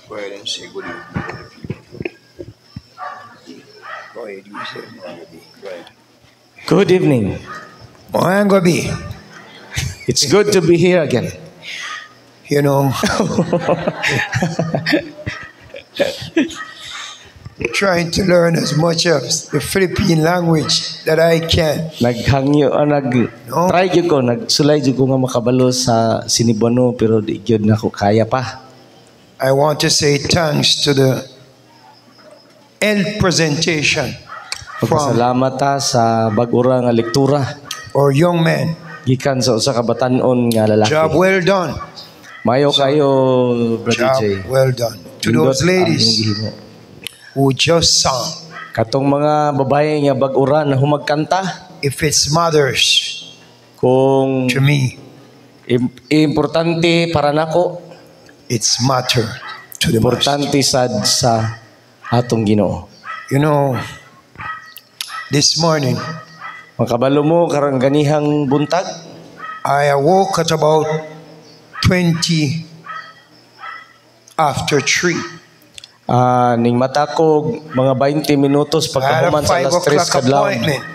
Go ahead and say good evening to the people. Go ahead, you say Moangobi. Go ahead. Good evening. Moangobi. It's good to be here again. You know, trying to learn as much of the Philippine language that I can. Try jud ko, nagsulay jud ko nga makabalo sa Sinibuano pero di gyud nako kaya pa. I want to say thanks to the end presentation from Salamat ta sa bag-ura nga lektura our young men. gikan sa usa ka batan-on nga lalaki. Job well done. Mayo kayo, Brother Job Jay. well done. To those ladies who just sang. Katong mga babae nga bag-ura na humagkanta, If it's mothers, kung to me, importante para nako, it's matter to the master. importante sad sa atong Ginoo. You know, this morning, Makabalo mo karang ganihang buntag, I awoke at about 20 after 3. ning mata ko mga 20 minutos I had a pagkahuman sa 5 alas 3 o'clock kadlaw. appointment.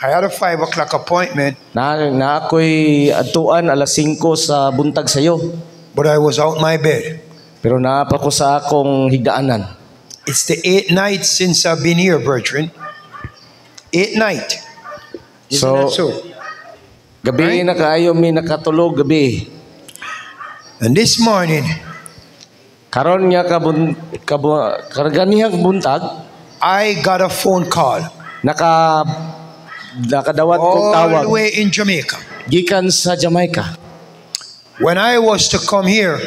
I had a 5 o'clock appointment, Na ako'y atuan alas 5 sa buntag sayo. but I was out my bed. Pero naapa ko sa akong higdaanan. It's the 8th night since I've been here, brethren. 8th night. Isn't that so? Gabi Right? na kaayo mi nakatulog gabi. And this morning, Karon nga karganihang buntag, I got a phone call nakadawat kong all tawag the way in Jamaica. gikan sa Jamaica. When I was to come here,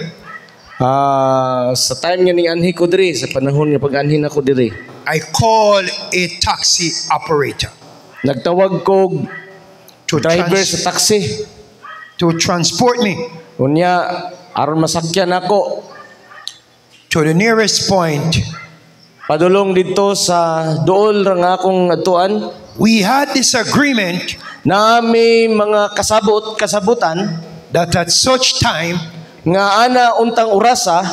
Sa time nga ni anhi ko diri, sa panahon nga pag-anhi nako diri, I called a taxi operator nagtawag ko to, driver sa taxi. to transport me Unya aron masakyan ako to the nearest point. padulong dito sa duol ra nga akong atuan. We had this agreement Na may mga kasabutan that at such time nga ana untang orasa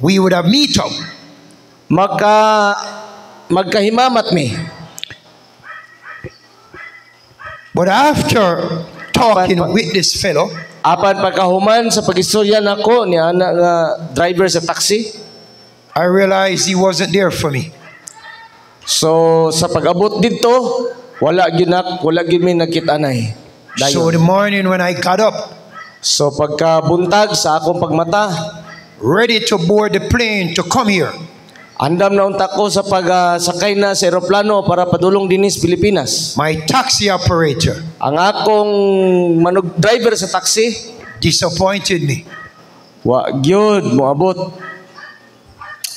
we would have meet up. magkahimamat mi. But after talking with this fellow, Apan pagkahuman sa pagistorya nako ni ana nga driver sa taxi. I realized he wasn't there for me. So sa pag-abot dito, wala gyud mi nakit-anay. So the morning when I got up, So pagkabuntag sa akong pagmata, ready to board the plane to come here, andam na unta ko sa pagsakay na sa eroplano para padulong dinis Pilipinas. my taxi operator Ang akong driver sa taxi, disappointed me. wa gyud moabot.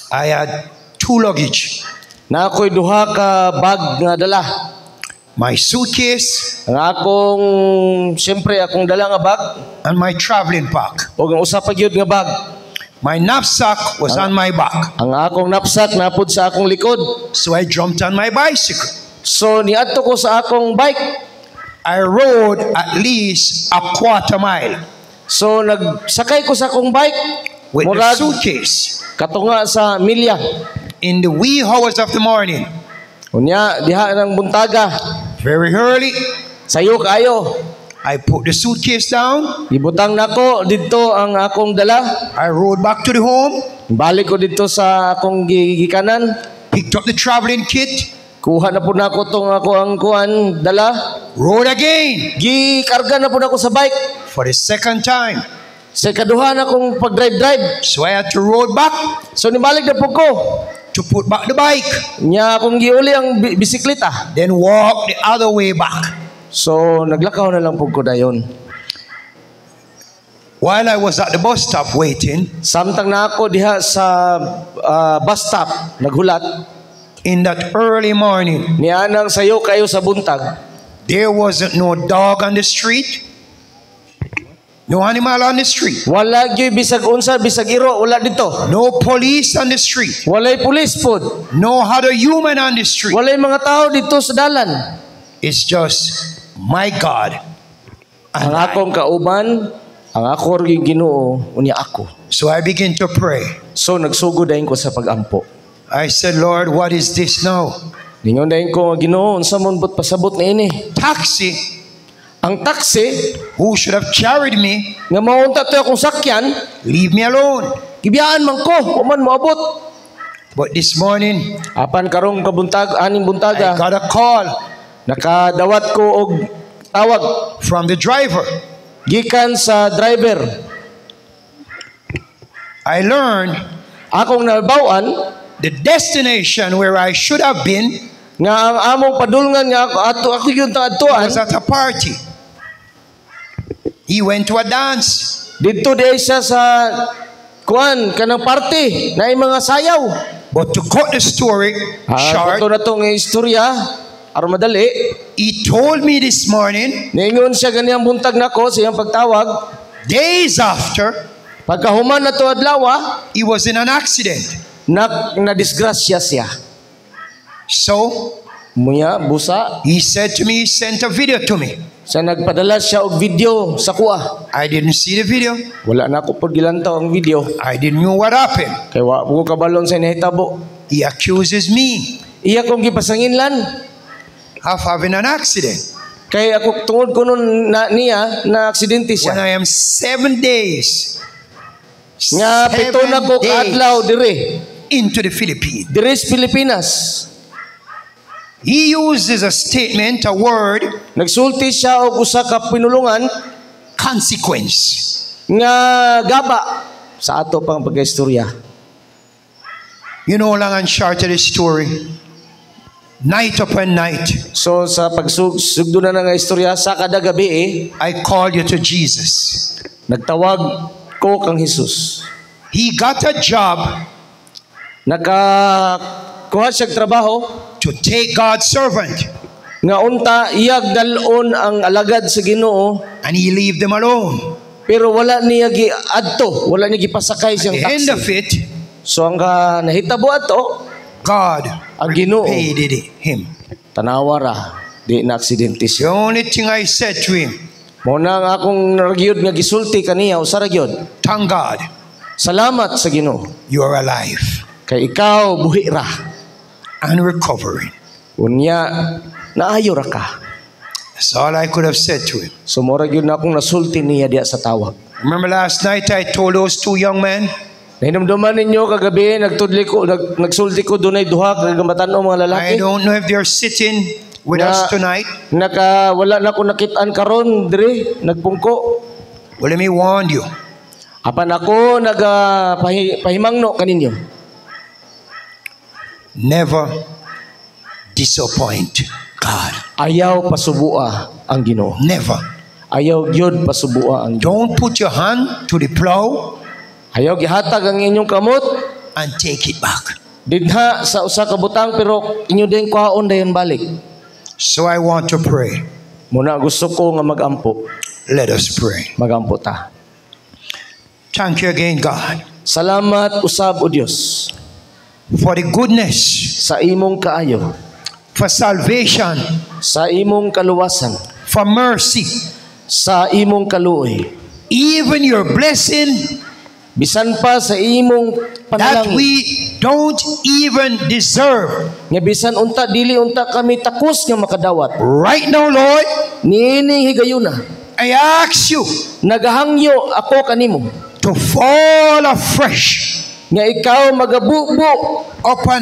I had 2 luggage, Na ako'y duha ka bag nga dala. my suitcase Ang akong, siyempre akong dala nga bag, and my traveling pack. o ang usa pa gyud nga bag. My knapsack was on my back. Ang akong knapsack napud sa akong likod. So I jumped on my bicycle. So niadto ko sa akong bike. I rode at least a quarter mile So nagsakay ko sa akong bike. with the Murag suitcase katunga sa milya. in the wee hours of the morning. Unya diha ng buntaga. Very early, Sayo kayo. I put the suitcase down. Ibutang nako dito ang akong dala. I rode back to the home, Balik ko dito sa akong gikanan. picked up the traveling kit, Kuha na po nako tong ako ang kuan dala. rode again Gikarga na po nako sa bike. for the second time. Sa ikaduha na kong pag-drive. So I had to road back So nibalik na po ko. to put back the bike, Nya akong giuli ang bisikleta. then walk the other way back. So naglakaw na lang po ko dayon. While I was at the bus stop waiting, Samtang na ako diha sa bus stop, naghulat. in that early morning, Nianang sayo kayo sa buntag. there wasn't no dog on the street, no animal on the street, Wala gyud bisag unsa, bisag iro, wala dito. no police on the street, Walay pulis pod. no other human on the street. Walay mga tao dito sa dalan. It's just my God Ang and I. akong kauban Ang ako rin Ginoo unya ako. So I begin to pray. So nagsugod dayon ko sa pagampo. I said, Lord, what is this now? Ningon dayon ko nga Ginoo unsa man bot pasabot na ini? Taxi, Ang taxi who should have carried me, nga maunta to akong sakyan, leave me alone. gibiyaan man ko, wa man moabot. But this morning, Apan karong aning I buntaga, got a call nakadawat ko og tawag from the driver. gikan sa driver. I learned Akong nabaw-an the destination where I should have been nga ang among padulngan nga ako yung taadtuan was at a party. He went to a dance. didto di siya sa kuan kanang party na mga sayaw. But to cut the story short, Ito na tong istorya aron madali. he told me this morning, Niingon siya ganiyang buntag nako sa iyang pagtawag. days after, Pagkahuman na to adlaw, he was in an accident. na disgrasya siya. So Muya busa he said to me, he sent a video to me. sa nagpadala siya og video sa kuha. I didn't see the video. Wala na ako pod gilantaw ang video. I didn't know what happened. Kay wa ko kabalon sa nahitabo. He accuses me Iya kong gipasanginlan. of having an accident Kay ako tungod ko nun niya na aksidente when siya. I am 7 days, Nga pito na ko kaadlaw dire. into the Philippines. Dire sa Pilipinas. He uses a statement, a word, Nagsulti siya og usa ka pinulungan consequence. nga gaba sa ato pang pagkaistorya. You know lang ang short of the story. Night upon night, So sa pagsugdo na nga istorya sa kada gabi I called you to Jesus. nagtawag ko kang Hesus. He got a job Kuha siyang trabaho to take God's servant, nga unta iyag dalon ang alagad sa Ginoo and he leave them alone. pero wala niya giadto, wala niya gipasakay At siyang the end of taxi. it, So ang nahitabo ato God ang Ginoo paid him. tanawara di na aksidente The siya. only thing I said to him, Mo na nga akong nagyod nga gisulti kaniya usa ra gyud. thank God Salamat sa Ginoo you are alive kay ikaw buhi ra. and recovering. Unya naayo ra ka. That's all I could have said to him. So mora gyud na akong nasulti niya diya sa tawag. Remember last night I told those two young men, Nahinumduman ninyo kagabi nagtudli ko nagsulti ko dunay duha ka gamatan-o mga lalaki. I don't know if they're sitting with Na- us tonight. Wala na ko nakit-an karon dire nagpungko. Well, let me warn you. Apan ako pahimangno kaninyo. Never disappoint God. Ayaw pasubua ang Ginoo. Never. Ayaw gyud pasubua ang Ginoo. Don't put your hand to the plow Ayaw gihatag ang inyong kamot and take it back. didha sa usa ka butang pero inyo din kuhaon dayon balik. So I want to pray. Muna gusto ko nga magampo. Let us pray. Magampo ta. Thank you again, God, Salamat usab o Dios for the goodness, sa imong kaayo, for salvation, sa imong kaluwasan, for mercy, sa imong kaluoy. even your blessing Bisan pa sa imong that panalangin. we don't even deserve. Nga bisan unta dili unta kami takos nga makadawat. Right now, Lord, Niining higayuna. I ask you Nagahangyo ako kanimo to fall afresh nga ikaw magabubo upon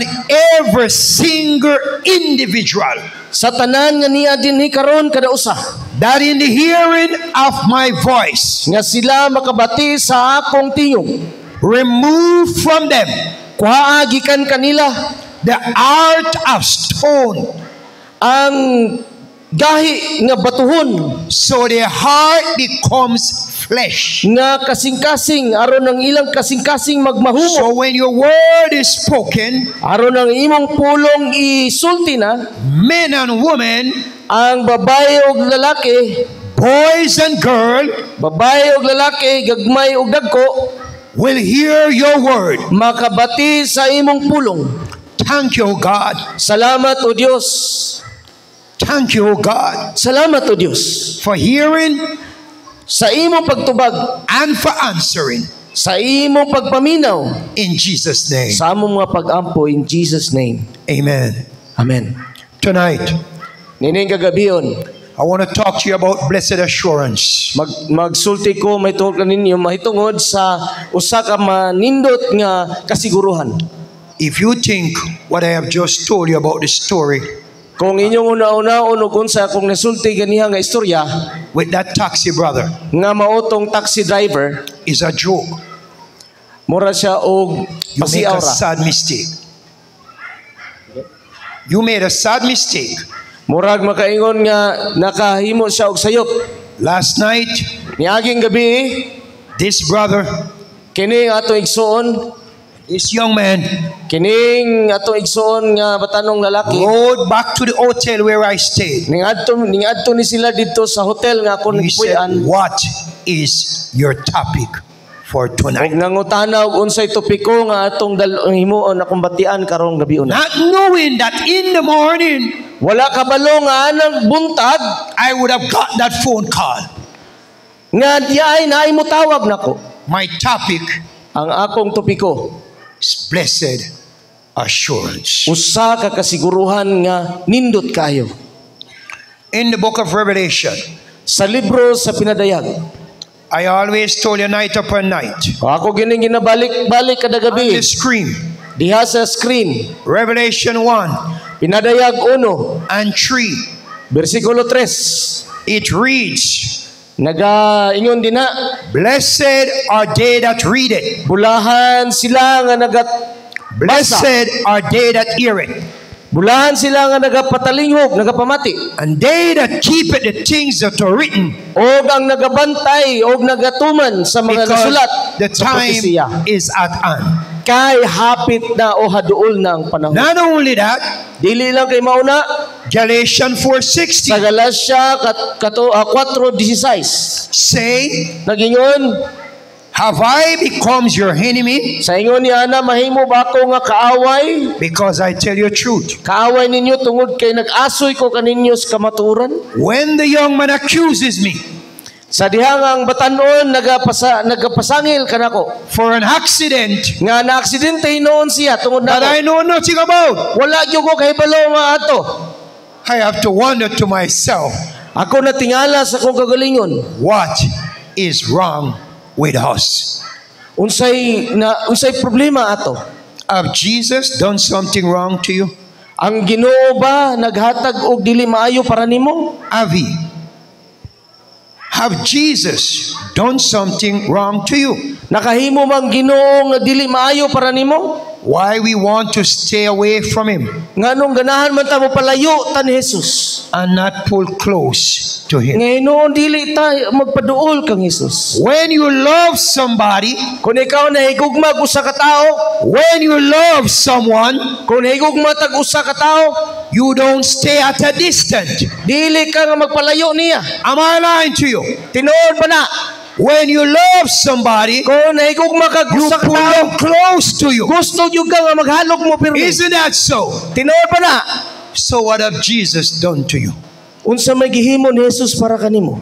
every single individual sa tanan nga niya dinhi karon kada usa. that in the hearing of my voice, Nga sila makabati sa akong tingog. remove from them Kuhaa gikan kanila the heart of stone, ang gahi nga batuhon so their heart becomes flesh. nga kasing-kasing aron ang ilang kasing-kasing magmahumo. So when your word is spoken, Aron ang imong pulong isulti na men and women, ang babae ug lalaki, boys and girls babae ug lalaki, gagmay ug dagko, will hear your word. makabati sa imong pulong. Thank you, God. Salamat o Dios. Thank you, God, Salamat o Dios for hearing sa imong pagtubag, and for answering. sa imong pagpaminaw, In Jesus' name. sa among mga pag-ampo in Jesus name. Amen. Amen. Tonight, Nining kagabion, I want to talk to you about blessed assurance. magsulti ko may tungod kaninyo mahitungod sa usa ka manindot nga kasiguruhan. If you think what I have just told you about the story Kung inyong una-una o kung sa kung nasulti ganiha nga istorya with that taxi brother nga mautong taxi driver, is a joke, mura siya og you make a pasiaura. sad mistake. You made a sad mistake. Murag makaingon nga nakahimo siya og sayop. Last night, Niaging gabi, this brother, kini ato igsoon, this young man, kining ato igsoon nga batanong lalaki, rode back to the hotel where I stayed. ningadto ni sila dito sa hotel nga ako He said, nagpuy-an. what is your topic for Og tonight? nangutana og unsay topiko nga atong himuon akong batian karong gabi una. Not knowing that in the morning, Wala kabalo nga anang buntag I would have got that phone call. nga diay na mo tawag nako. My topic Ang akong topiko, is blessed assurance. usa ka kasiguruhan nga nindot kayo. In the book of Revelation, Sa libro sa pinadayag, I always told you night upon night, ako gining ginabalik-balik kada on the gabi screen, diha sa screen, Revelation 1 pinadayag 1 and 3, bersikulo 3. it reads, Nagaingon din na, blessed are they that read it, bulahan sila nga blessed are they that hear it, bulahan sila nga nagapatalingog, nagapamati, and they that keep it, the things that are written, og ang nagabantay og nagatuman sa mga because nasulat the sa propesiya. time is at hand. Kay hapit na o haduol na ang panahon. Not only that, Dili lang kay mauna Galatians sa 4:16 Galacia 4:16 say, nagingon, have I become your enemy sa ingon ni ana mahimo ba ako nga kaaway? because I tell you truth? Kaaway ninyo tungod kay nag-asoy ko kaninyo sa kamatuoran. When the young man accuses me Sa dihang ang batanon nagapasangil kanako for an accident nga naaksidente noon siya tungod that I na know nothing about, wala gyud ko kahibalo nga ato. I have to wonder to myself, Ako natingala sa kong kagalingon. what is wrong with us? Unsay problema ato? Have Jesus done something wrong to you? Ang Ginoo ba naghatag og dili maayo para nimo? Have he? Have Jesus done something wrong to you? Nakahimo mang Ginoo nga dili maayo para nimo? Why we want to stay away from him Nganong ganahan man ta mo palayo ta ni Jesus? and not pull close to him? Ngayon dili ta magpaduol kang Jesus. When you love somebody, Kung ikaw nahigugma usa ka tawo, when you love someone, kung nahigugma tag usa ka tawo, you don't stay at a distance. dili ka nga magpalayo niya. Am I lying to you? Tinuod pa na. When you love somebody, Kung nahigugma kag you usa ka pull tawo, them close to you. gusto gyud ka nga maghalog mo pirmi. Isn't that so? Tinuod pa na. So what have Jesus done to you? Unsa may gihimo ni Jesus para kanimo?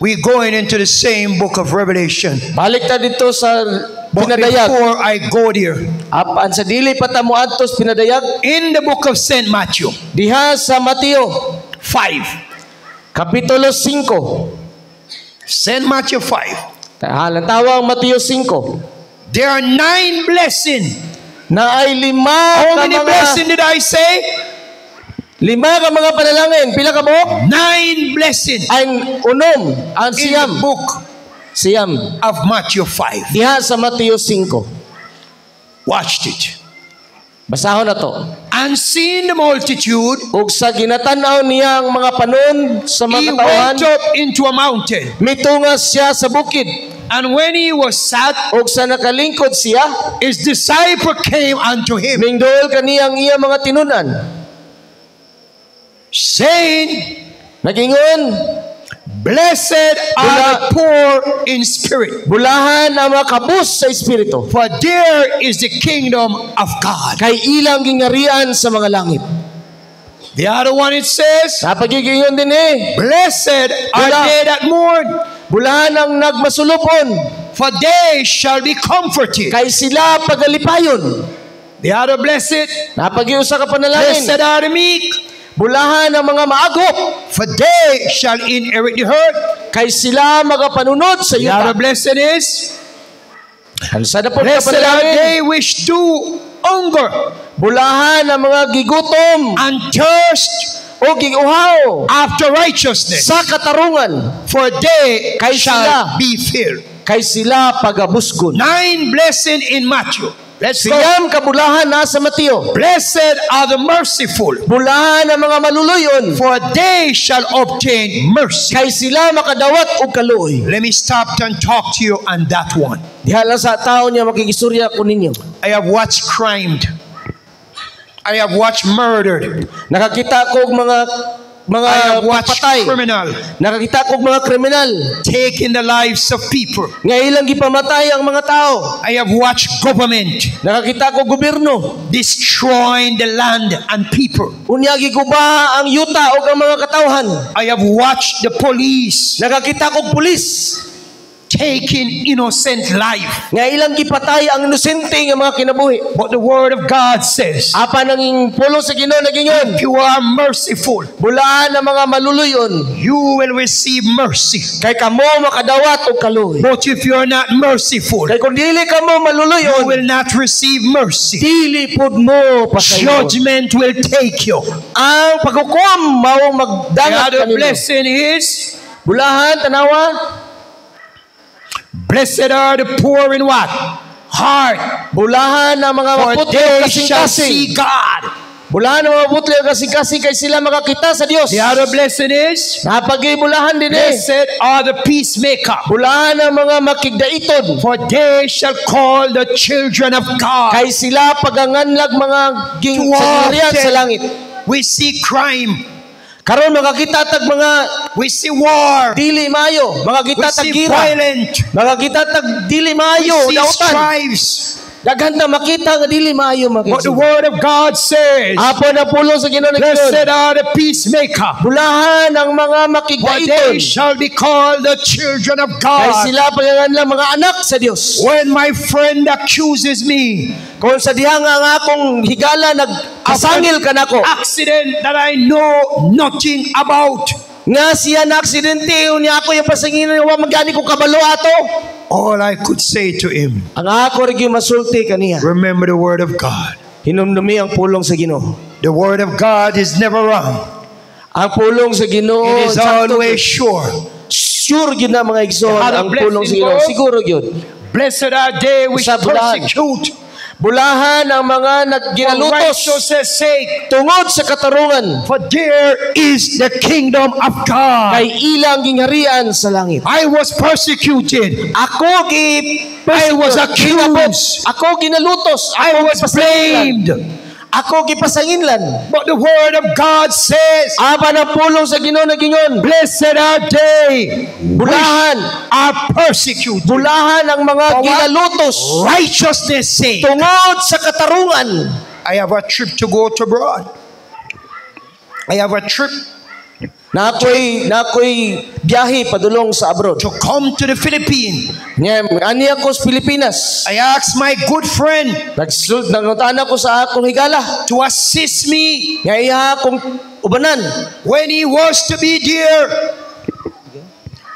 We're going into the same book of Revelation. Balik ta dito sa But pinadayag. before I go there, Apan sa dili pa ta moadtos pinadayag in the book of St. Matthew diha sa Mateo 5, kapitulo 5. St. Matthew 5, Tawang Mateo 5. there are 9 blessings. Na ay 5 How ka many mga blessings did I say? 5 ka mga panalangin. Pila ka mo? 9 blessings Ang unom, ang in the book siyam of Matthew 5. diha sa Mateo 5. Watched it. Basahon na to. And seeing the multitude, Ug sa ginatan-aw niya ang mga panon sa he mga katawhan, went up into a mountain. mitungas siya sa bukid. And when he was sat, Ug sa nakalingkod siya, his disciple came unto him, mingdol kaniyang iya mga tinunan. saying, Nagingon, blessed are the poor in spirit, bulahan ang mga kabus sa espiritu. for there is the kingdom of God. Kay ilang gingarian sa mga langit. The other one it says, Napagigingon din blessed are Bula- they that mourn, Bulahan ang nagmasulupon, for they shall be comforted. kay sila pagalipayon. They are the blessed. Napagiusa ka panalangin. Blessed are the meek, Bulahan ang mga maagop, for they shall inherit the earth. kay sila magapanunod sa They are the yuta. blessed is. Hansa na po ka Blessed are panalangin. they which do hunger Bulahan ang mga gigutom and thirst o giguhaw after righteousness, sa katarungan, for they Kay shall sila. be filled. kay sila pagabusgon. 9 blessing in Matthew. Let's go. Siyam kabulahan na sa Mateo. Blessed are the merciful, Bulahan ang mga maluluyon, for they shall obtain mercy. kay sila makadawat og kaluoy. Let me stop and talk to you on that one. Diha lang sa tao niya makikisurya ko ninyo. I have watched crime. I have watched murdered. Nakakita ko og mga I have watched patay. criminal Nakakita ko og mga kriminal taking the lives of people. nga ilang gipamatay ang mga tao. I have watched government Nakakita ko gobyerno destroying the land and people. unya giguba ang yuta ug ang mga katawhan. I have watched the police Nakakita ko pulis taking innocent life. nga ilang gipatay ang inosente nga mga kinabuhi. But the word of God says, Apa nanging pulo sa Ginoo nagingon, if you are merciful, bulahan ang mga maluluyon, you will receive mercy. kay kamo makadawat og kaluoy. But if you are not merciful, Kay kung dili kamo you maluluyon, will not receive mercy. dili pud mo pasayon. Judgment will take you. Ang paghukom mao The magdangat other kanimo. blessing is, Bulahan tanawa, blessed are the poor in what? Heart. bulahan ang mga For maputli they o shall see kasing-kasing. God. Bulahan ang mga maputli o kasing-kasing kay sila makakita sa Dios. The other blessing is, Napagibulahan din eh. blessed are the peacemaker. Bulahan ang mga makigdaiton, For they shall call the children of God. kay sila paganganlag mga Too sanggunian sa langit. We see crime. Karon makakita tag mga We see war. dili maayo, We makakita tag see gira, violent. makakita tag dili We maayo, see dautan. strives. Daghan ta makita nga dili maayo But the makita. word of God says, Apo na pulo sa Ginoo blessed nagdon. are the peacemaker. Bulahan ang mga For makigdaiton, they shall be called the children of kay God. sila paganganlang mga anak sa Dios. When my friend accuses me Kung sa diha nga akong higala nagpasangil ka nako, accident that I know nothing about, nga siya na aksidente unya ako yung pasangin wa magani ko kabalo ato. all I could say to him, Ang ako rin yung masulti kaniya. remember the word of God. Hinumdumi ang pulong sa Ginoo. The word of God is never wrong. Ang pulong sa Ginoo, It is sakto always gyud. sure. Sure gyud na mga igsoon Other ang pulong sa blessing Ginoo. mo? Siguro gyud. Blessed are they which Sa bulan. persecute Bulahan ang mga for nagginalutos righteousness' sake, tungod sa katarungan, for there is the kingdom of God. kay ilang gingharian sa langit. I was persecuted. Ako I was accused. Ako ginalutos. I Ako was gipasanginlan. blamed. Ako gipasanginlan. But the word of God says, Aba na pulong sa Ginoo nagingon. blessed are they Bulahan. are persecuted Bulahan ang mga For what? ginalutos righteousness' sake. tungod sa katarungan. I have a trip to go to abroad. I have a trip Na ako'y biyahe padulong sa abroad. to come to the Philippines. Ani ako sa Pilipinas. I asked my good friend Nangutan ako sa akong higala. to assist me Nga iya akong ubanan. when he was to be there.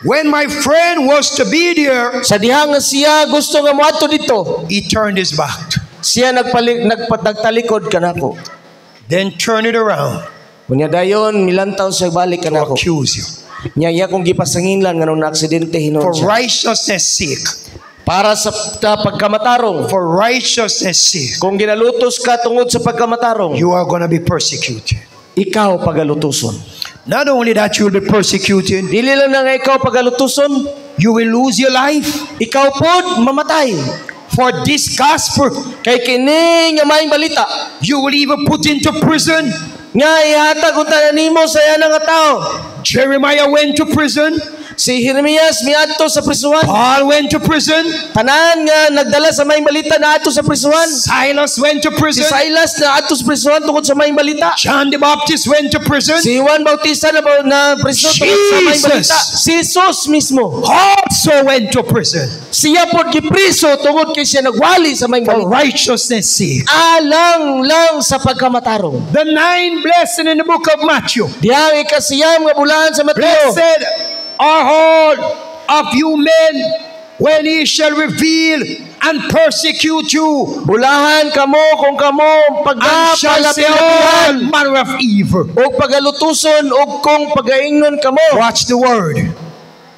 When my friend was to be there, Sa diha nga siya gusto nga moadto dito. he turned his back. Siya nagtalikod kanako. Then turn it around Kunya dayon milantaw sa balik to kanako. accuse you. Nya iya kong gipasanginlan nga nung na-aksidente For hinon siya. righteousness' sake. Para sa pagkamatarong. For righteousness' sake. Kung ginalutos ka tungod sa pagkamatarong, You are going to be persecuted. ikaw pagalutuson. Not only that, you will be persecuted, Dili lang na nga ikaw pagalutuson, you will lose your life ikaw pod mamatay. for this gospel. Kay kini nga maayong balita, You will even put into prison. nga ihatag unta nimo sa yana nga tao. Jeremiah went to prison. Si Jeremias miadto sa prisuhan. Paul went to prison. Tanan nga nagdala sa may balita na ato sa prisuhan. Silas went to Si prison. Silas na ato sa prisuhan tungkod sa may balita. John the Baptist went to prison. Si Juan Bautista na priso tungkod sa may Jesus. balita. Si Jesus mismo. Also went to prison Siya po gipriso tungod kay siya nagwali sa may for balita. righteousness' sake. Alang lang sa pagkamatarong. The 9 blessed in the book of Matthew. Diyang ikasiyam nga bulahan sa Mateo. Blessed are all of you men when he shall reveal and persecute you Bulahan kamo kung kamo and shall say all pagkapalapihan manner of evil. o pagalutuson o kung pagaingnon kamo. Watch the word.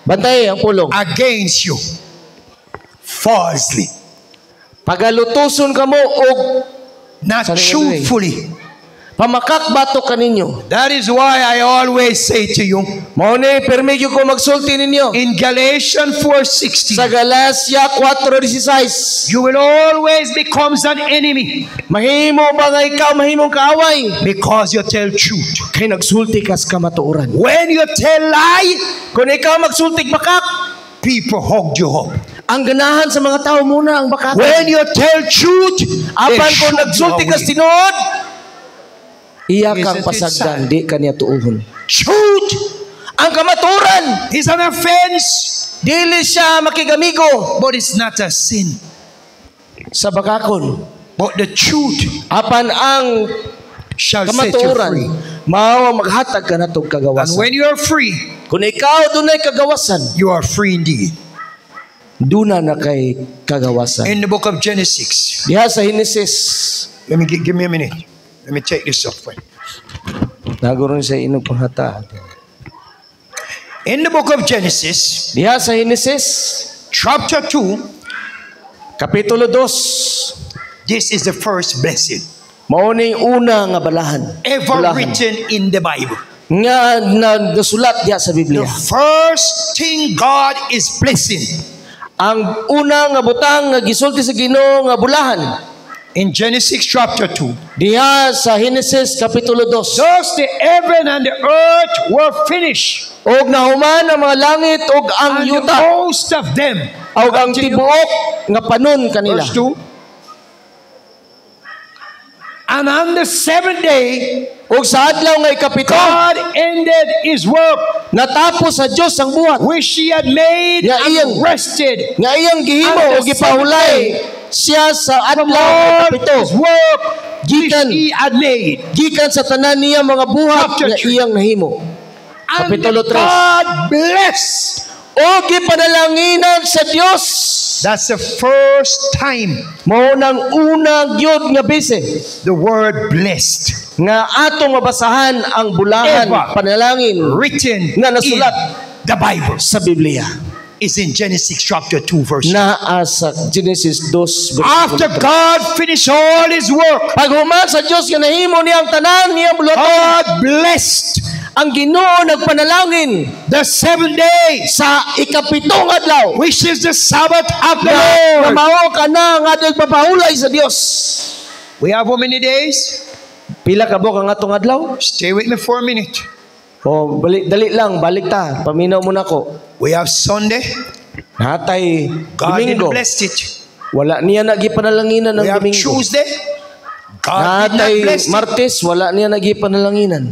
Bantay ang pulong. Against you falsely, Pagalutuson kamo o not Sorry, truthfully. pamakakbato kaninyo. That is why I always say to you Mao ni permigyo ko magsulti ninyo. in Galatians Sa 4:16, Galacia 4:16. you will always become an enemy Mahimo ba nga ikaw mahimong kaaway? because you tell truth. Kay nagsulti ka sa kamatuoran. When you tell lie, Kung ikaw magsulti bakak, people hug you up. ang ganahan sa mga tao muna ang bakak. When you tell truth, they Apan kung shove you nagsulti ka away. sa tinuod, iya kang Isn't it pasagdan, sad? di kaniya tuuhon. Truth Ang kamaturan, is an offense, dili siya makigamigo but it's not a sin. sa bakakon. But the truth Apan ang shall set you kamaturan, free. mao ang maghatag ka na tong And kagawasan. when you are free, Kung ikaw dunay kagawasan, you are free indeed. duna na kay kagawasan. In the book of Genesis, Diha sa Henesis, give me a minute. Let me take this off. naguron sa inog panghata. In the book of Genesis, Diha sa Henesis, chapter 2, kapitulo 2, this is the first blessing mao ning una nga balahan. ever Bulahan. written in the Bible. Nga nasulat diha sa The Biblia. first thing God is blessing Ang una nga butang nga gisulti sa Ginoo nga bulahan in Genesis chapter 2. diha sa Henesis kapitulo 2. Thus the heaven and the earth were finished, Og nahuman ang mga langit og ang and the yuta host of them. og ang tibuok nga panon kanila. Verse 2. And on the seventh day, Og sa adlaw nga ikapito, God ended his work natapos sa Dios ang buhat which he had made Nga iyang- and rested. nga iyang gihimo And the og gipahulay siya sa adlaw nga All ikapito. his work which Gikan. he had made. Gikan sa tanan niya mga buhat Chapter nga 3. iyang nahimo. And Kapitulo 3. God blessed. O gipanalanginan sa Dios. That's the first time Mao nang unang gyud nga bise the word blessed nga atong mabasahan ang bulahan Ever. panalangin written Nga in nasulat. the Bible sa Biblia. is in Genesis chapter 2 verse 2. Naa sa Genesis 2 After God finished all his work, paghuman sa Dios nga nahimo niya ang tanan niya buluton, God blessed ang Ginoo nagpanalangin the seventh day, sa ikapitong adlaw which is the Sabbath of the na Lord. mao kana nga nagpapahulay sa Dios. We have how many days? Pila ka buok ang atong adlaw? Stay with me for a minute. O dali lang, balik ta. Paminaw muna ko. We have Sunday. Hatay God didn't Domingo. bless it. Wala niya nagipanalanginan ng We have Domingo. Tuesday. God did not Hatay bless it. Martes, wala niya nagipanalanginan.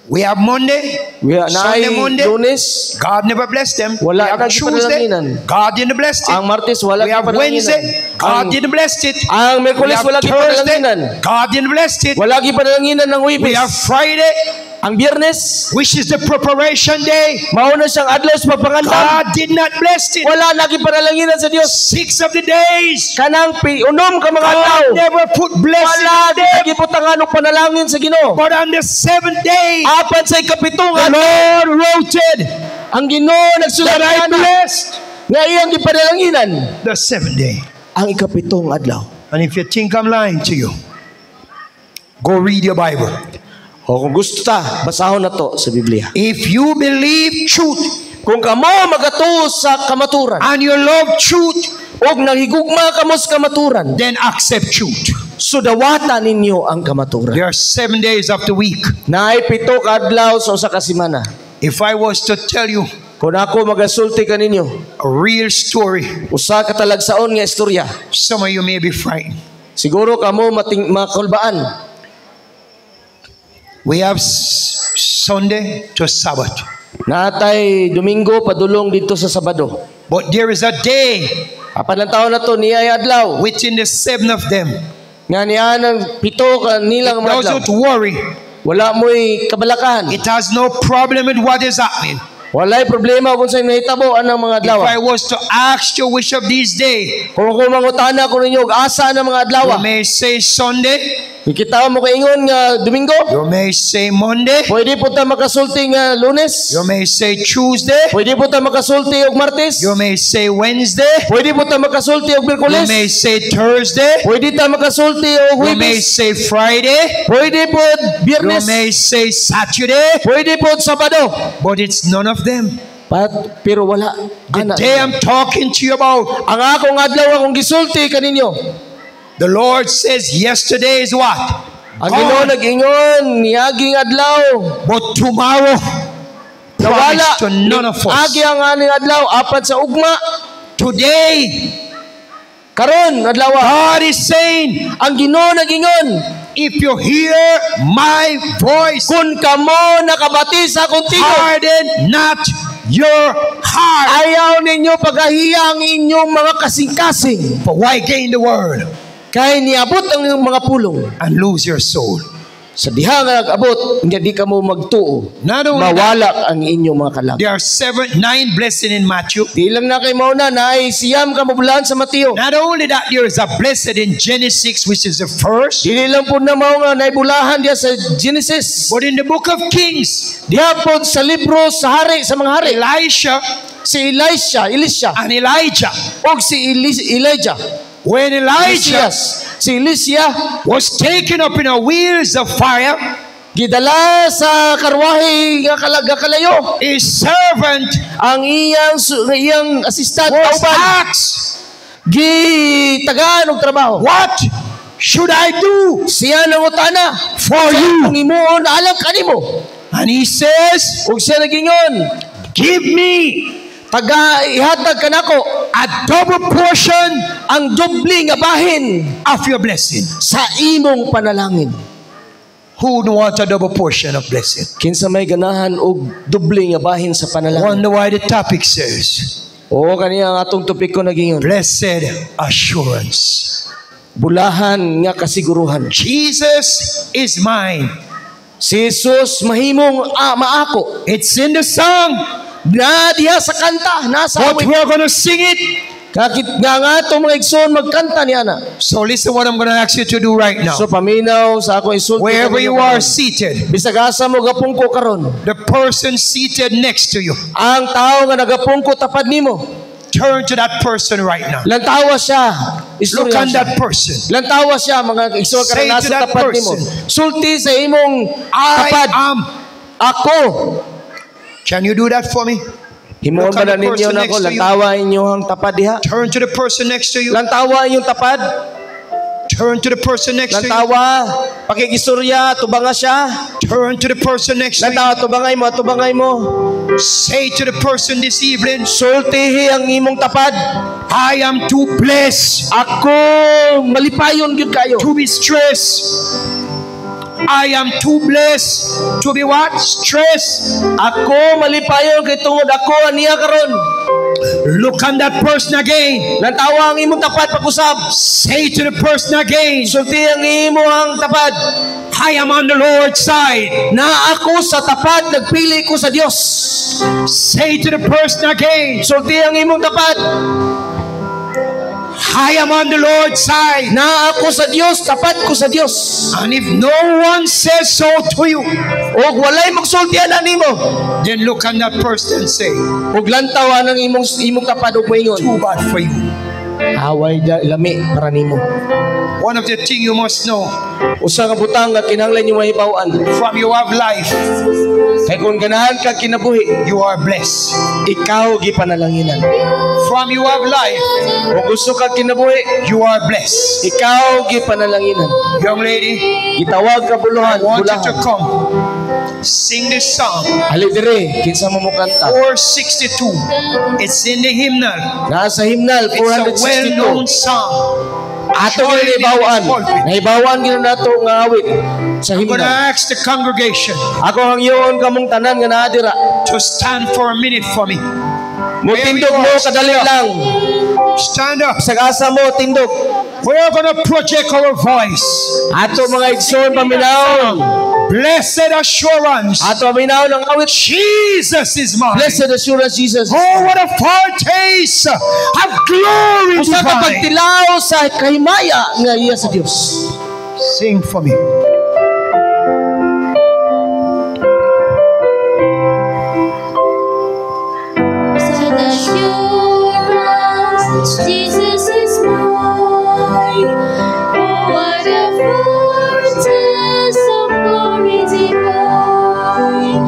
We have Monday. Naay Sunday, Monday. Lunes, God never blessed them. Wala we have nang Tuesday. ipanalangin. God didn't bless it. ang Martes wala We have gipanalangin. Wednesday. God didn't bless it. Ang We Miyerkules have wala Thursday. gipanalangin. God didn't bless it. Wala gipanalangin ng We have Huwebes. Friday, Ang Biyernes, which is the preparation day. mauna siyang adlaw sa pagpangandam. God did not bless it. Wala na gipanalanginan sa Dios. 6 of the days, Kanang unom ka mga adlaw. God never put blessing Wala on them. giputangan og panalangin sa Ginoo. But on the seventh day, Apan sa ikapitong the adlaw, Lord wrote it ang Ginoo nagsulat that I na blessed nga iyang gipanalanginan the seventh day. ang ikapitong adlaw. And if you think I'm lying to you, go read your Bible. O kung gusto ta, basahon na to sa Biblia. If you believe truth Kung kamo magatuo sa kamaturan, and you love truth, og naghigugma kamo sa kamaturan, then accept truth. so dawata ninyo ang kamaturan. There are 7 days of the week. Naay pito ka adlaw sa usa ka semana. If I was to tell you, Kung ako magasulti kaninyo, a real story. usa ka talagsaon nga istorya. Some of you may be frightened. Siguro kamo makulbaan. We have Sunday to Sabbath. Natay Domingo padulong dito sa Sabado. But there is a day Apan lang taon na to niya ay adlaw. within the 7 of them. Nga niya ng pito ka nilang mga adlaw. Doesn't worry. Wala mo'y kabalakahan. It has no problem with what is happening. Walay problema kung sa'yo nahitabo anang mga If adlaw. I was to ask you which of these days, Kung ako mangutana ko ninyo, asa ng mga adlaw. you may say Sunday, Ikita mo kaingon nga Domingo. you may say Monday, Pwede po ta makasulti nga Lunes. you may say Tuesday, Pwede po ta makasulti og Martes. you may say Wednesday, Pwede po ta makasulti og you Miyerkules. may say Thursday, Pwede ta makasulti og you may Huwebes. say Friday, Pwede po you Biyernes. may say Saturday, Pwede po Sabado. but it's none of them. Pero wala. The Ana. day I'm talking to you about, Ang akong adlaw akong gisulti kaninyo. the Lord says yesterday is what? Ang Ginoo Gone. nag-ingon niaging adlaw. But tomorrow, Nawala. promise to none of us. Agi ang aning adlaw apat sa ugma. Today, Karon adlaw. God is saying, Ang Ginoo nag-ingon, if you hear my voice, kun kamo nakabati sa akong tingog, harden not your heart. ayaw ninyo pagahiyang inyong mga kasing-kasing. For why gain the world Kay niabot ang iyong mga pulong. and lose your soul? Sa diha nga nag-abot, nga di ka mo magtuo, Not only that, mawala ang inyong mga kalag. there are 9 blessings in Matthew. Di lang na kay mauna na ay siyam ka mabulaan sa Mateo. Not only that, there is a blessed in Genesis, which is the first. Dili lang po na mao nga naibulahan diya sa Genesis. But in the book of Kings, Diha po sa libro sa hari sa mga hari, Elisha si Elisha and Elijah. o si Elijah. When Elijah Si Elisha was taken up in a wheels of fire, gidala sa karwahe nga kalayo. his servant Ang iyang assistant was kauban asked, gitagaan og trabaho. what should I do Siya nangutana for you? kung imuon alam kanimo. And he says, Ug siya nagingon, give me ihatag kanako a double portion ang doble nga bahin of your blessing. sa imong panalangin. Who wants a double portion of blessing? Kinsa may ganahan og doble nga bahin sa panalangin. Wonder why the topic says, Oo, kaniya ang atong topiko nagingon. blessed assurance. Bulahan nga kasiguruhan. Jesus is mine. Si Jesus mahimong maako. It's in the song, Na diha sa kanta, nasa but awit. we're going to sing it. Kakit nga atong mga igsoon magkanta niya na. So listen what I'm going to ask you to do right now. So paminaw sa akong isulti. Wherever kaninyo you are karon. seated, Bisag asa mo gapungko karon. the person seated next to you, Ang tao nga nagapungko tapad nimo. turn to that person right now. Lantawa siya. Look Istorya on siya. that person. Lantawa siya mga igsoon Say karon to nasa that tapad nimo. person, Sulti sa imong I tapad. am. Ako. Can you do that for me? Himuon Look ba at na the ninyo person na next ko? to you. Lantawa inyong tapad diha. Turn to the person next to you. Lantawa inyong tapad. Turn to the person next to you. Lantawa. Pakikisurya. Tubanga siya. Turn to the person next to you. Lantawa. Tubangay mo. Say to the person this evening, Sultihi ang imong tapad. I am too blessed Ako malipayon gyud kayo. to be stressed. I am too blessed to be what? Stressed. Ako malipayon kay tungod ako aniya karon. Look on that person again. Lantawa ang imong tapad pag-usab. Say to the person again, Sulti ang imong tapad. I am on the Lord's side. Na ako sa tapad nagpili ko sa Dios. Say to the person again, Sulti ang imong tapad. I am on the Lord's side. Na ako sa Dios, tapat ko sa Dios. And if no one says so to you, Og walay magsultian nimo. then look on that person and say, Og lantawa ang imong tapad og moingon. too bad for you. Away lami para nimo. One of the things you must know, Usa ka butang nga kinahanglan nimo mahibaw-an. from you have life, Kay kung ganahan ka kinabuhi, you are blessed. ikaw gipanalanginan. From you have life, Kung gusto ka kinabuhi, you are blessed. ikaw gipanalanginan. Young lady, Gitawag ka I buluhan, want you to bulahan. come. Sing this song, Ali dire, kinsa mo kanta. 462. It's in the hymnal. Nasa himnal It's a well-known 462. song. Ato Join me in gihibaw-an. this pulpit. Nahibawan gyud nato nga awit sa I'm going to himnal. ask the congregation Ako ang iyon kamong tanan nga naa dira. to stand for a minute for me. Mo tindog mo kadali lang. Stand up. Sagasa mo tindog. We are going to project our voice. Ato mga igsoon paminaw. Blessed assurance. Ato paminaw ng awit. Jesus is mine. Blessed assurance Jesus. Oh, what a foretaste of glory Usa ka divine. pagtilaw sa kahimaya nga iya sa Dios. Sing for me. Blessed assurance, Jesus is mine. Oh, what a foretaste of glory divine.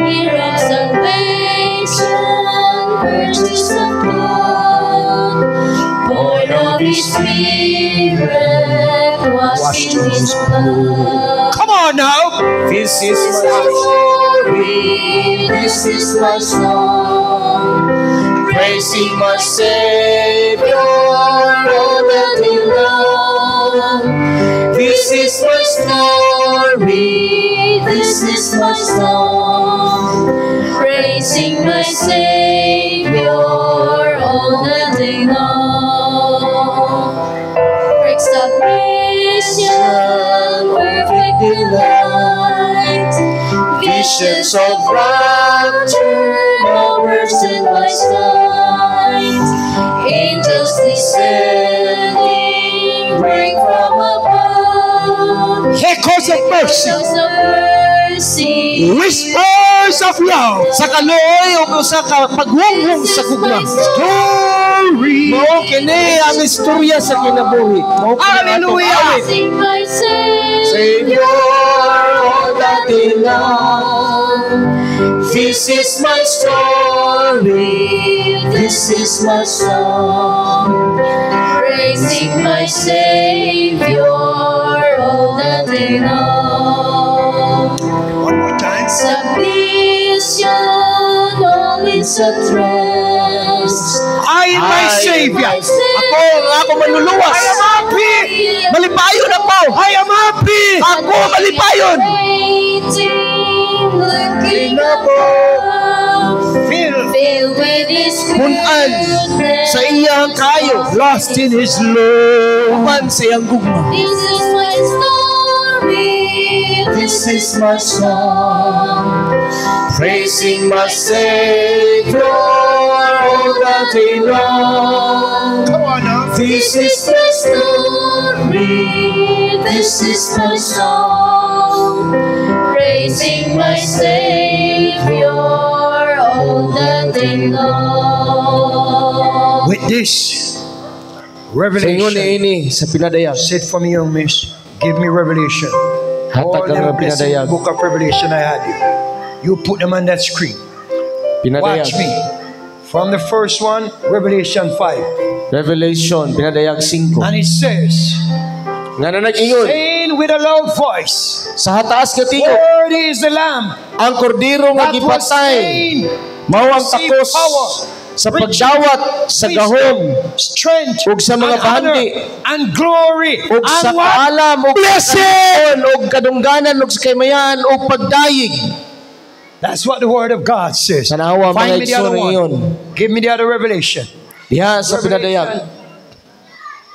Year of salvation, purchase of blood, born of His Spirit, washed in His blood. Come on now. This This is my story, this is my song, praising my Savior all the day long. This is my story, this is my song, praising my Savior all the day long. Breaks of mission, perfect delight, visions of rapture, no words in my sight. Angels descending, bring from above. Echoes of mercy. Echoes of mercy. Whispers of love. sa kaluoy o sa pagwungwong sa kugma. Glory. Mao kini ang istorya sa kinabuhi. Mao kini Hallelujah. Sing my Savior all that day long. This is my story, this is my song, praising my Savior all the day long. One more time. Submission, all is at rest. I am my Savior. Ako ang ako manluluwas. I am happy. Malipayon ako. I am happy. Ako malipayon. Waiting, looking above, filled with His Punan sa iyang kayo. Lost in His love. Uban sa iyang gugma. This is my story, this is my song, Praising my Savior all the day long. Come on now. this is my story, this is my song, praising my Savior all the day long. With this Sa ingon revelation, ini sa pinadayag. sit for me, young miss. Give me revelation. Hatag All ka them nga blessed pinadayag. book of Revelation I had you. You put them on that screen. Pinadayag. Watch me. From the first one, Revelation 5. Revelation, pinadayag 5. And it says, Nga na nag-ingon, saying with a loud voice, sa hataas nga tingog, worthy is the Lamb ang kordero nga that was gipatay, slain, mao ang receive takos power, sa pagdawat sa gahom, strength, ug sa mga and honor, bahandi, and glory, ug sa and what? kaalam, ug Blessed! ug kadungganan, ug sa kaymayan, ug pagdayig. That's what the word of God says. Tanawa Find mga me the other igsoon iyon. one. Give me the other revelation. Diha sa pinadayag.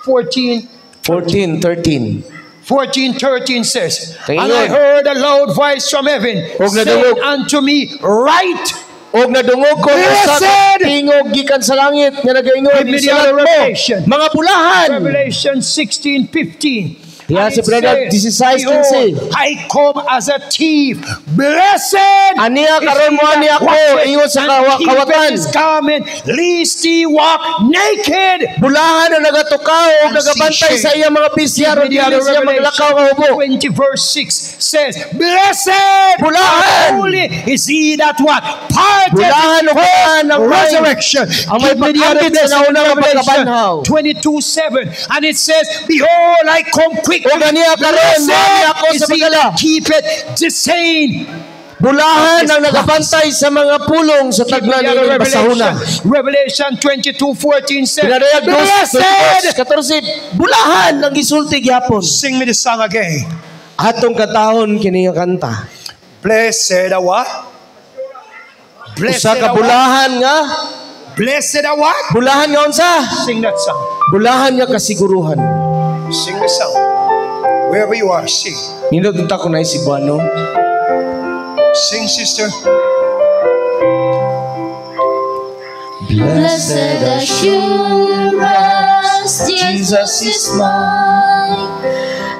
14, 14:13. 14:13 says, Tingin and I yun. heard a loud voice from heaven Huwag na saying dungog. unto me, write. Og nadungog ko sa Blessed! tingog gikan sa langit nga nagaingon Give me the isulat other mo, revelation. mga pulahan. Revelation 16:15. Yeah, And si it Brother, says, 16:15. "Behold, I come as a thief. Blessed Aniya is karon he mo that ani ako watcheth ingon sa and keepeth kawatan. his garment, lest he walk naked." Bulahan ang nagatukaw o nagabantay sa iyang mga pisya ron The dili other siya maglakaw nga ubo. 20 verse 6 says, "Blessed Bulahan! and holy is he that what? Parteth Bulahan o bulahan ng may resurrection." ang may Give me the other pag-ambit sa verse in naunang Revelation pagkabanhaw. 22:7, and it says, "Behold, I come quickly. O ganiya karon mo ani ako Blessed sa is he pagala. that keepeth the saying." Bulahan ang nagabantay sa mga pulong sa Give me taglan the other ng basahuna. Revelation 22:14 says, Pinarayag "Blessed." 14, bulahan ang gisulti gyapon. Sing me the song again. Atong katahon kini nga kanta. Blessed a what? Blessed Usa a ka what? bulahan nga, Blessed a what? bulahan nga unsa? Sing that song. Bulahan nga kasiguruhan. Sing the song. Wherever you are, sing. Nindot unta ko na si Buano. Sing, sister. Blessed assurance, Jesus is mine.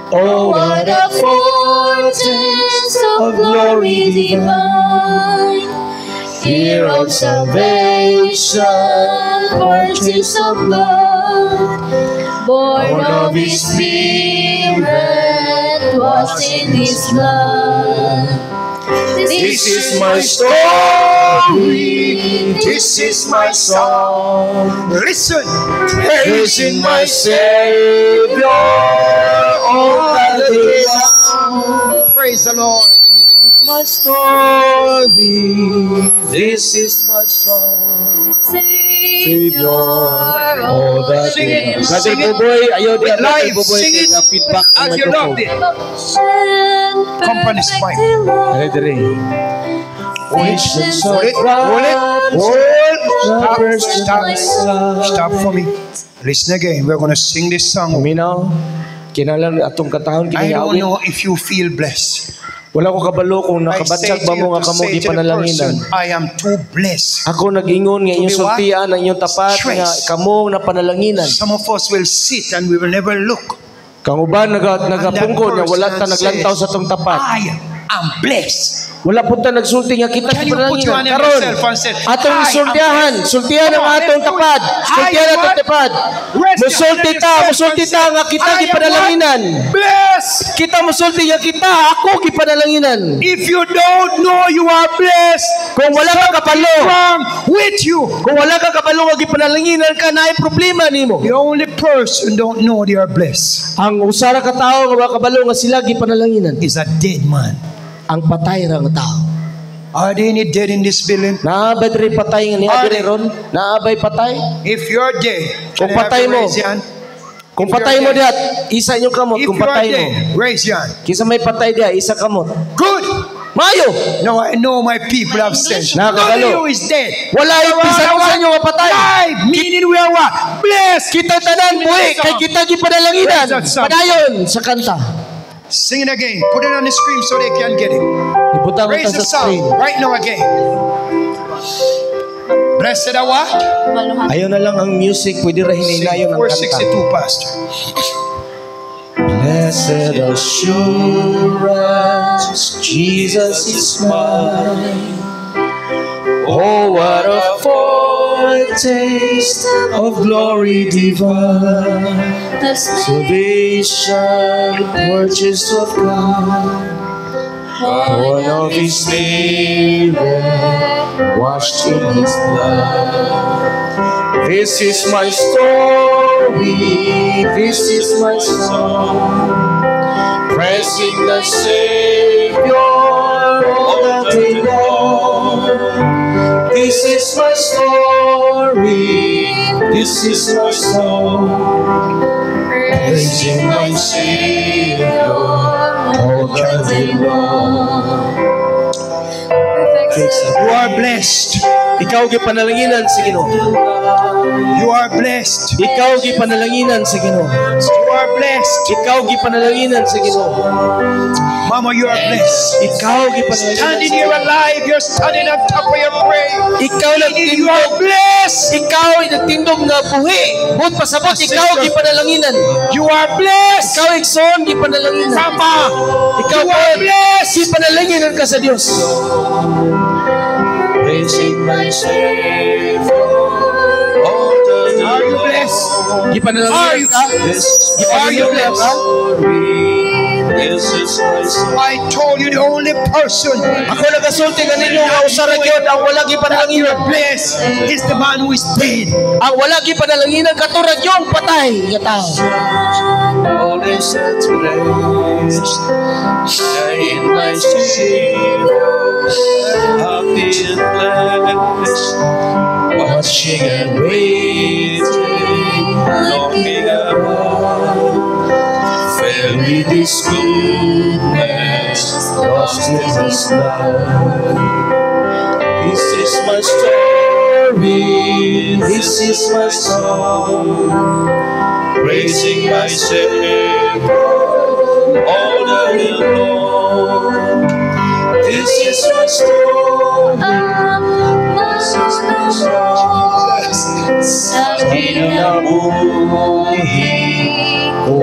Oh, What a foretaste of glory divine. Here of salvation, purchase of blood, born of His Spirit, washed in His blood. This is my story, this is my song, Listen. praising my Savior all the day long. Praise the Lord. My story, this is my song, Savior, all the Sing day it, long. sing it. Buboy, ayaw di ang Live, Buboy sing it kaya feedback as you loved it. Company's fine. Ano dire? Visions of Hold it. Stop for me. Listen again. We're going to sing this song. Minaw, kinalang atong katahon I don't kiniyawin. know if you feel blessed. Wala ko kabalo kung I say nakabatsag to ba mo you nga to kamo say to the gipanalanginan. person, I am too blessed. Ako nag-ingon nga inyong To be what? sultian, ang inyong tapat nga Stress. kamo na panalanginan. Some of us will sit and we will never look. Kang uban nagapungkod nga wala ta person naglantaw says, sa tong tapat. I am blessed. Wala po ta nagsulti nga kita Can you put your hand gipanalangin on karon. yourself and say, Atong "I am sultihan, blessed." sultihan ang Come on, atong let's do it. tapad. Sultihan I atong what? tapad. Rest your Musulti hand ta, on musulti yourself ta and nga say, kita "I am gipanalanginan. what? Blessed. Kita musulti nga kita, ako gipanalanginan. If you don't know you are blessed, Kung wala ka kabalo, wrong with you. kung wala ka kabalo nga gipanalanginan ka, naay problema nimo. The only person don't know they are blessed Ang usara ka tao nga wala kabalo nga sila gipanalanginan. is a dead man. Ang patay ra nga tao. Are there any dead in this building? Naabay diri patay nga niya Are diri ron. Naabay patay. If you're dead, Kung can I have patay you mo, raise your hand? Kung If you're patay mo dead. dihat, isa inyong kamot. If Kung you are patay mo. dead, raise your hand. Kisa may patay diha, isa kamot. Good. Mayo! Now I know my people have sense. None of Nakakalo. you is dead. Wala yung But isa we are sa inyo nga patay. alive, meaning we are what? Blessed. Kita tanan buhi, kay kita gipanalanginan. Raise that sound. Padayon sa kanta. Sing it again. Put it on the screen so they can get it. Ibutang Raise ta the sa screen. sound right now again. Blessed are what? Ayaw na lang ang music, pwede ra hinaynayon ang kanta. 462, Pastor. Blessed assurance, Jesus is mine. Oh, what a foretaste of glory divine. Salvation, purchased of God, born of His Spirit, washed in His blood. This is my story, this is my song, praising the Savior all the day long. This is my story, this is my song, praising my Savior all the day long. You are blessed. Ikaw gipanalanginan sa Ginoo. You are blessed. Ikaw gipanalanginan sa Ginoo. You are blessed. Ikaw gipanalanginan sa Ginoo. Mama, you are blessed. Ikaw gipanalanginan. Standing here alive, you're standing on top of your grave. Ikaw You are nagtindog. blessed. Ikaw ay nagtindog nga buhi. Bud pasabot ikaw gipanalanginan. You are blessed. Ikaw igsoon gipanalanginan. Mama, Ikaw you are po blessed. gipanalanginan ka sa Dios. Praising my Savior. Are you blessed? Gipanalanginan ka. Are you blessed? I told you the only person Ako nagasulti kaninyo nga usa ra gyud ang wala gipanalanginan. blessed is the man who is dead. Ang wala gipanalanginan katurad yung patay nga tao. All is at rest. In my Savior. Happy and blessed. Watching and waiting. Longing above. Filled with His goodness, lost in His love. This is my story, this is my song, praising my Savior all the day long. This is my story, this is my song, sa kinabuhi ko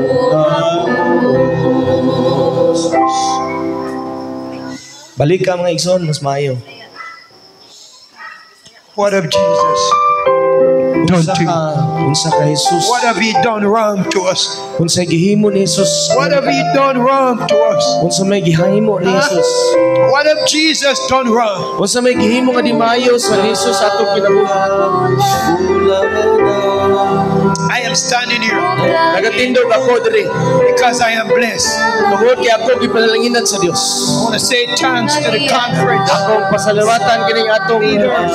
Balik ka mga igsoon, mas maayo. What have Jesus done to you? Unsa ka Jesus? What have He done wrong to us? Unsa gihimo ni Jesus? What have He done wrong to us? Unsa may gihimo ni Jesus? What have Jesus done wrong? Unsa may gihimo nga di maayo sa Jesus atong kinabuhi? I am standing here Nagatindog ako diri because I am blessed. tungod kay ako gipanalanginan sa Dios. I want to say thanks to the conference. Akong pasalamatan kining atong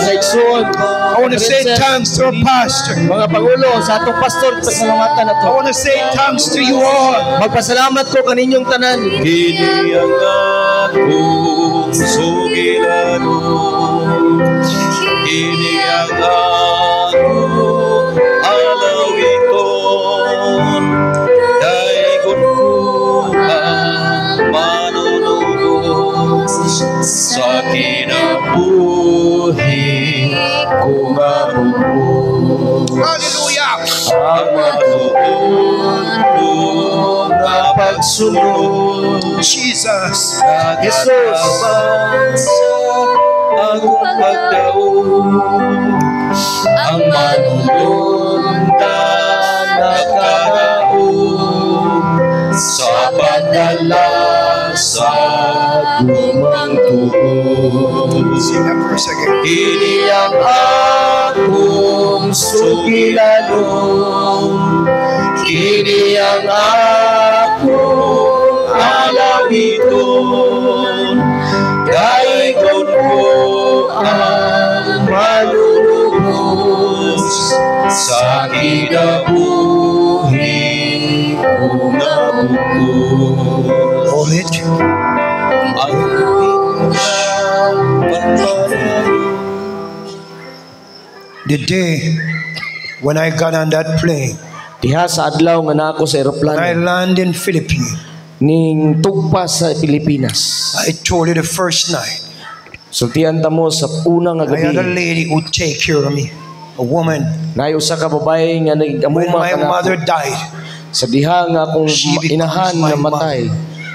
igsoon. I want to say thanks to our pastor. Mga pangulo sa atong pastor, pasalamatan I nato. want to say thanks to you all. Magpasalamat ko kaninyong tanan. Kini ang akong sugilano. Kini ang akong alawiton. Daigon ko ang manunugos sa kinabuhi ko nga bubos. Hallelujah. Ang matuon ko nga pagsunod. Jesus. Jesus akong pagdaon ang manununda nagkadaon sa padala sa lumang tuon. Sing that verse again. Kini ang akong sugilanon, kini ang akong alawiton, daigon ko ang manunubos sa kinabuhi ko nga bukos. Hold it. Ang The day when I got on that plane, Diha sa adlaw nga nako sa when I eroplano landed in Philippines, ning tugpas sa Pilipinas. I told you the first night, Sultian ta mo sa una nga I had a gabi. lady who take care of me, a woman. Nay usa ka babae nga When nagamuma my mother kanako. died, Sa diha nga akong She becomes inahan my nga matay.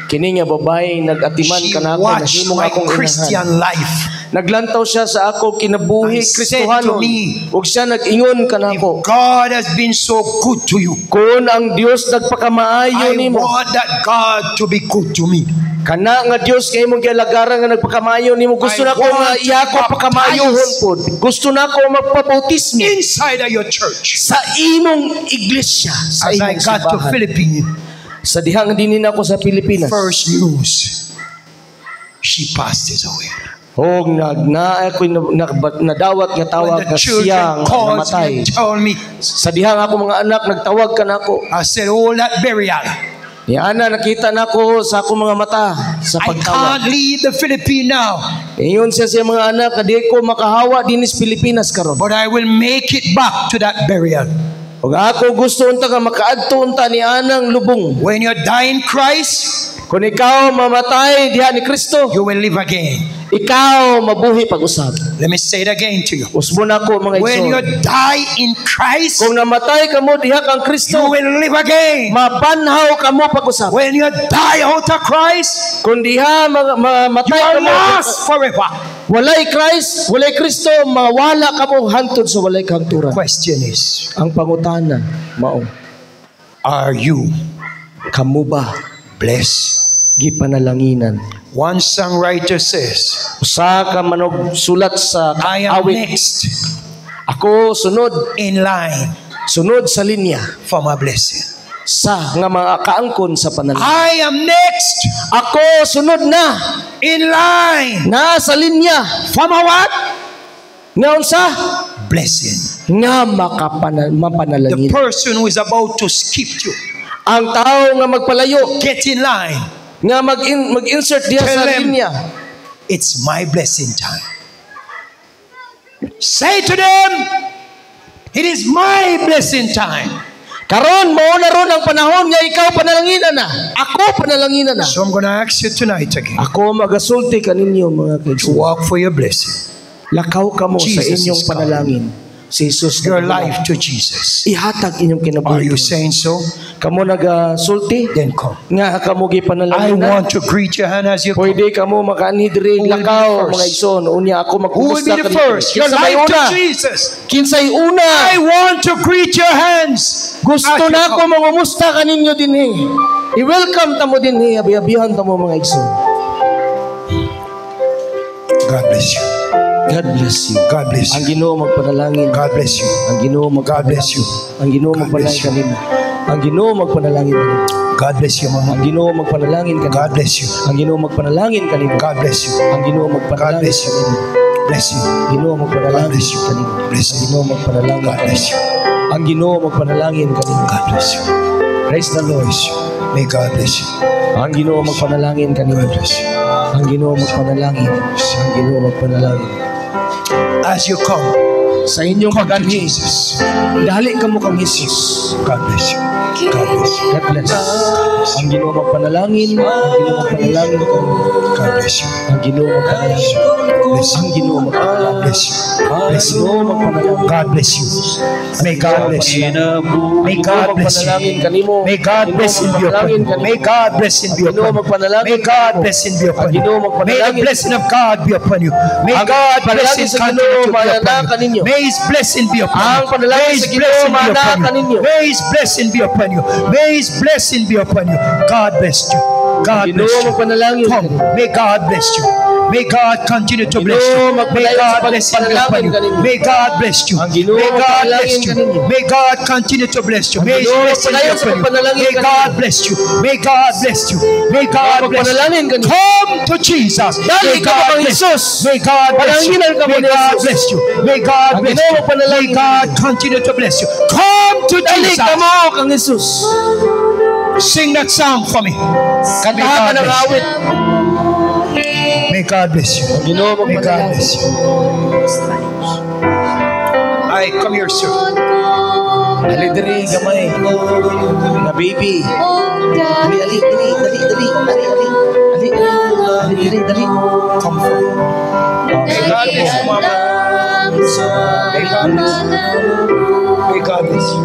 Kini nga babae nagatiman she kanako watched nahimo my nga akong inahan. Christian life. Naglantaw siya sa ako kinabuhi And said Kristohanon. to me, Ug siya nag-ingon kanako. God has been so good to you. Kung ang Dios nagpakamaayo I nimo, want that God to be good to me. kana nga Dios kay imong gialagaran nga nagpakamaayo nimo, gusto I nako nga want to iya ko baptize. pakamayohon pod. Gusto nako magpabautismo Inside of your church. sa imong iglesia, sa As I imong got to simbahan. Philippines, Sa diha nga dinhi nako sa Pilipinas. first news, she passed away. Og ako nadawat nga tawag When nga the siya children nga called namatay. me and told me, Sa diha nga ako mga anak nagtawag kanako. I said, oh, that burial. Ni ana nakita nako sa ako mga mata sa I pagtawag. can't leave the Philippines now Ingon siya sa mga anak, di ko makahawa dinis Pilipinas karon. but I will make it back to that burial. Ug ako gusto unta ka makaadto unta ni anang lubong. When you die in Christ, Kung ikaw mamatay diha ni Kristo, you will live again. ikaw mabuhi pag-usab. Let me say it again to you. Usbo na ko mga When you igsoon. die in Christ, Kung namatay ka mo diha kang you Kristo, will live again. mabanhaw ka mo pag-usab. When you die out of Christ, Kung diha you mamatay ka are mo, lost forever. walay Christ, walay Kristo, mawala ka mo hantod sa walay kahangturan. Question is, Ang pangutana mao, are you kamo ba blessed? gipanalanginan? One songwriter says, Usa ka manog sulat sa I am awit. next Ako sunod in line sa linya for my blessing. sa nga mga kaangkon sa panalangin. I am next Ako sunod na in line sa linya for my what? nga unsa Blessing. nga The mapanalangin. person who is about to skip you, Ang tao nga magpalayo get in line. nga mag-insert diha Tell sa them. linya. It's my blessing time. Say to them, it is my blessing time. Karon mao na ron ang panahon nga ikaw panalanginan na. Ako panalanginan na. So I'm going to ask you tonight again Ako magasulti kaninyo mga to kaigsoon. walk for your blessing. Lakaw ka mo sa Jesus inyong is coming. panalangin. Si Jesus Your na life to Jesus. ihatag inyong Are kinabuhi. you saying so? Kamo nagasulti Then come. nga kamo I gipanalangin. want to greet your hand as you come. Pwede kamo makaanhi diri Who will be lakaw the first? mga igsoon. Unya ako Who will be magkumusta the kanimo. first? Your Kinsa may life to una? Jesus. Kinsay una? I want to greet your hands. Gusto as you na ako come. mangumusta kaninyo dinhi. I-welcome ta mo dinhi, abi-abihan ta mo mga igsoon. God bless you. God bless you. God bless Ang you. Ginoo magpanalangin. God bless you. Ang Ginoo God bless you. Ang Ginoo God bless magpanalangin you. kanimo. Ang Ginoo magpanalangin kanimo. God bless you, Ang Mama. Ginoo magpanalangin kanimo. God bless you. Ang Ginoo magpanalangin kanimo. God bless you. Ang Ginoo God magpanalangin bless you. kanimo. Bless you. Ginoo God magpanalangin bless you. kanimo. Bless Ang you. Ginoo magpanalangin God bless kanimo. you. Ang Ginoo magpanalangin kanimo. God bless you. Praise the Lord. Bless you. May God bless you. Ang Ginoo magpanalangin kanimo. God bless you. Ang Ginoo magpanalangin. Ang Ginoo magpanalangin. As you come, Sa inyong come to pag-anhi, Jesus. dali ka mo kang Jesus. God bless you. God bless you. God bless. Ang Ginoo magpanalangin. Ang Ginoo magpanalangin kanimo. God bless you. Ang Ginoo magpanalangin. Bless Ang you. Ginoo magpanalangin. Bless you. Ang Bless you. Ginoo magpanalangin. God bless you. May God bless you. May God bless you. Magpanalangin kanimo. May God blessing be upon you. May God blessing be upon you. May God blessing be upon you. May the blessing of God be upon you. May God blessing continue to be upon you. May His blessing be upon you. May His blessing be upon you. May His blessing be upon you. May His blessing be upon you. God bless you. God bless Ginoo you. magpanalangin Come. kanimo. May God bless you. May God continue to bless you. May God bless you. May God bless you. May God bless you. May God continue to bless you. May His blessing be upon you. May God bless you. May God bless you. May God bless you. Come to Jesus. May God bless you. May God bless you. May God bless you. May God bless you. May God continue to bless you. Come to Dali Jesus. ka mo kang Jesus. Sing that song for me. May Kantahan ka God ng bless you. awit. May God bless you. Ginoo May God magpanalangin. bless you. I come here, sir. Dali diri gamay. Na baby. Dali dali dali dali dali dali dali dali dali. Come for me. May God bless you, Mama. May God bless you. May God bless you.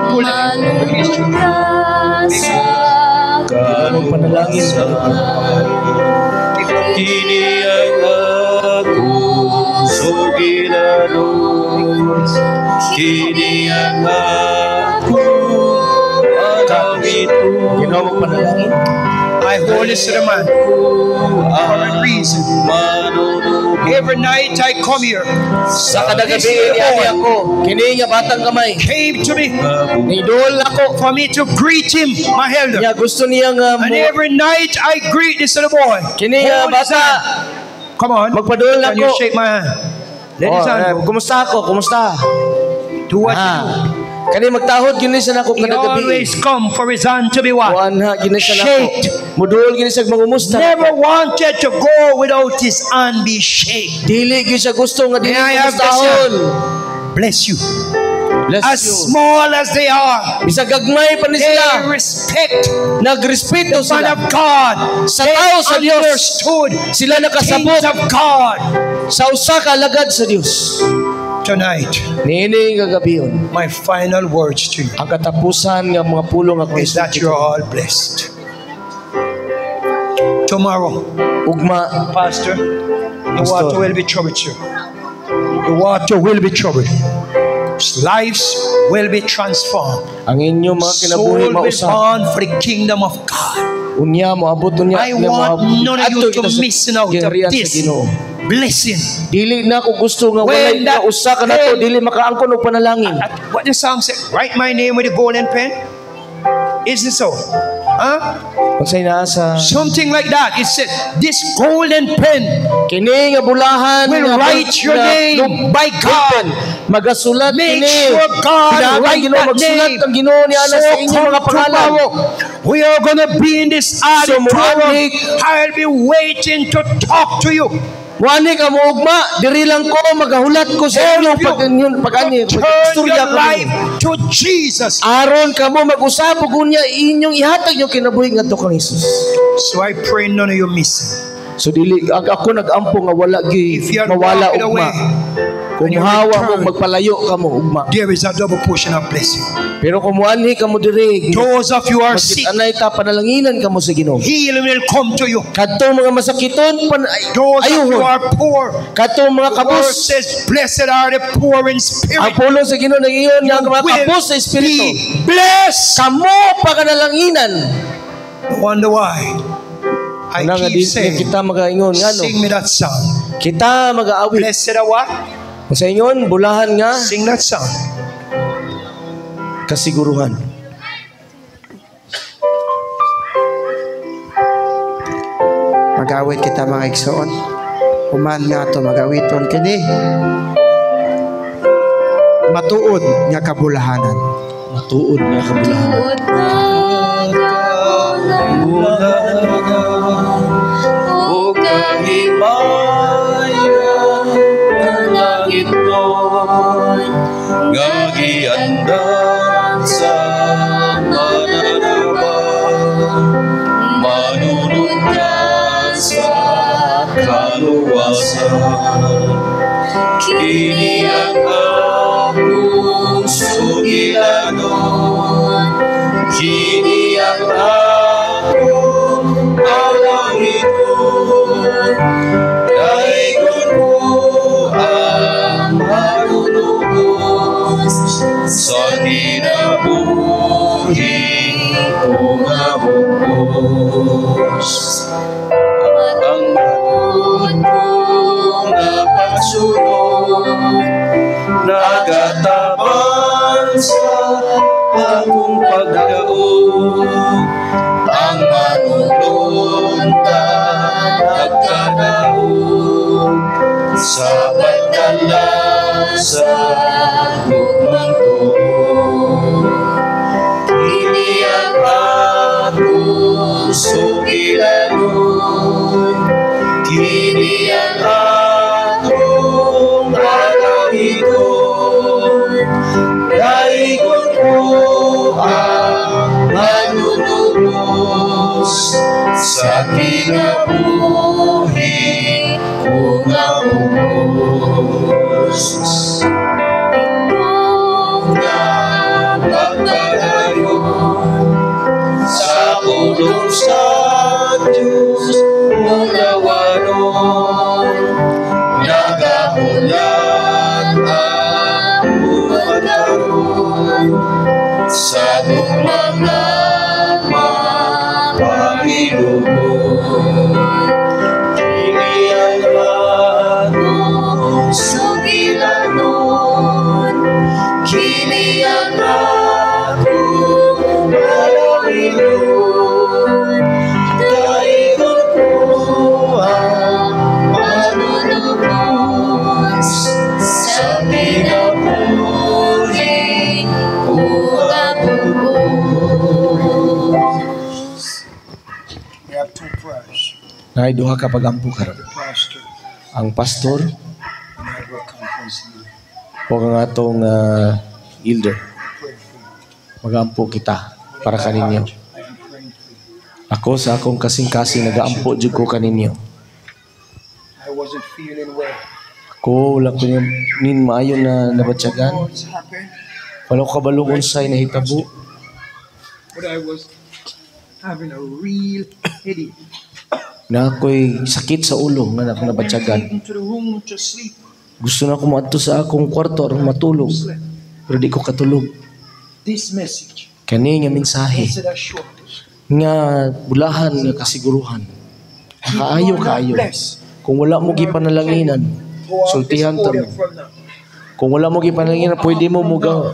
Pull it in. Release you. Ginoo magpanalangin kanimo. Kini ang ako Ginano. Kini ang ako ang ito. Ginoo magpanalangin. I hold this to the man for a reason. Every night I come here, Sa kada gabi niya ako. Kini nga batang kamay. came to me Nidol ako. for me to greet him, my elder. Niya gusto niya nga And every night I greet this little boy. kini nga Hold his bata. hand. Come on. Magpadul Can you ako. shake my hand? Let his hand go. Kumusta ako? Kumusta? Do what you do. Kani magtahod gini sa nako He kada gabi. always come for his hand to be what? Kuanha gini sa nako. Shaped. Muduol gini sa mangumusta. Never wanted to go without his hand be shaped. Dili gyud siya gusto nga dili May I have mustahon. Bless you. Bless As you. small as they are, Bisag gagmay pa ni they sila. respect Nagrespeto the Son sila. of God. Sa They tao sa Dios. understood Sila things nakasabot of God. sa usa ka alagad sa Dios. Tonight, Niini nga gabiyon. my final words to you Ang katapusan nga mga pulong ako is that you're all blessed. Tomorrow, ugma. Pastor, the Pastor. water will be troubled, sir. The water will be troubled. Lives will be transformed. Ang inyo mga kinabuhi Soul will mausa. born for the kingdom of God. Unya mo abot unya. I want none of you to miss out of this blessing. Dili na ko gusto nga When walay that ka usa ka nato dili makaangkon og panalangin. What the psalm said? Write my name with a golden pen. Isn't it so? Huh? Unsay naa sa Something like that. It said, this golden pen kini nga bulahan will nga write your name by God. magasulat Make kini. sure God Kailangan write Ginoo that magsulat name. ang Ginoo niya sa So inyong come mga pangalan. tomorrow, we are gonna be in this auditorium. muamig. I'll be waiting to talk to you. Wani ka mo ugma, diri lang ko magahulat ko sa inyo pag-ani Turn istorya your ko. life to Jesus. Aron ka mo mag-usap ug unya inyong ihatag yung kinabuhi ngadto kang Hesus. So I pray none of you miss it. So dili ako nagampo nga wala gi If you are mawala walking away, ugma. Kung and you hawa mo return, magpalayo ka mo ugma. there is a double portion of blessing. Pero kung muanhi ka mo diri, Those of you who are sick, anay ta panalanginan ka mo sa Ginoo. healing will come to you. Kadtong mga masakiton Those of you who ayuhon. are poor, Kadtong mga the word kabus. says, blessed are the poor in Ang spirit. pulo sa Ginoo nangiyon nga mga will kabus sa espiritu. be blessed. Kamo paganalanginan. I wonder why. I Una nga keep di saying, kita magaingon ngano. sing me that song. Kita mag-aawit. Blessed are what? Sa inyon bulahan nga Sing that song. kasiguruhan. Magawit kita mga igsoon. Human nga to magawiton kini. Matuod nga kabulahanan. Matuod nga kabulahan. Tuod na kaulanan, o Kahimayan ng langit nun, ngagiandang sa mananaba, manunod ka sa kaluwasan. Kini ang akong sugilanon, kini ang akong alawiton, dahigon ko ang manunubos sa kinabuhi ko nga bukos. Ang bukod ko nga pagsunod, nagataban sa akong pagdaog. Ang manununta nagkadaog sa pagdala sa lugmang tuog. Kini ang akong sugilanon, kini ang akong alawiton, dahigon ko ang manunubos sa kinabuhi ko nga bukos. Nga magpadayon sa pulong sa Diyos mulawanon, nagamulat ang buwataron sa mga mapahilubon. Kini ang akong sugilanon, kini ang akong alawiton, dahigon ko ang manunubos sa kinabuhi ko We have two prayers. Na duha ka pagampo karon. The pastor Ang pastor and our conference leader. o ang atong elder. Pray for you. Magampo kita para kaninyo. I've been praying for you. Ako sa akong kasing-kasing nagaampo jud ko kaninyo. I wasn't feeling well. Ko wala ko nin maayo na nabatyagan. What's happened? Wala ko kabalo unsay nahitabo. But I was having a real headache. Na ako'y sakit sa ulo nga I went nabatyagan. into the room to sleep. Gusto na ko maadto sa akong kwarto aron matulog. Pero di ko katulog. This message Kani nga mensahe is assured. nga bulahan nga kasiguruhan. Kaayo kaayo. Kung wala mo gipanalanginan, sultihan ta mo. From now. Kung wala mo gipanalanginan, pwede mo mugawas.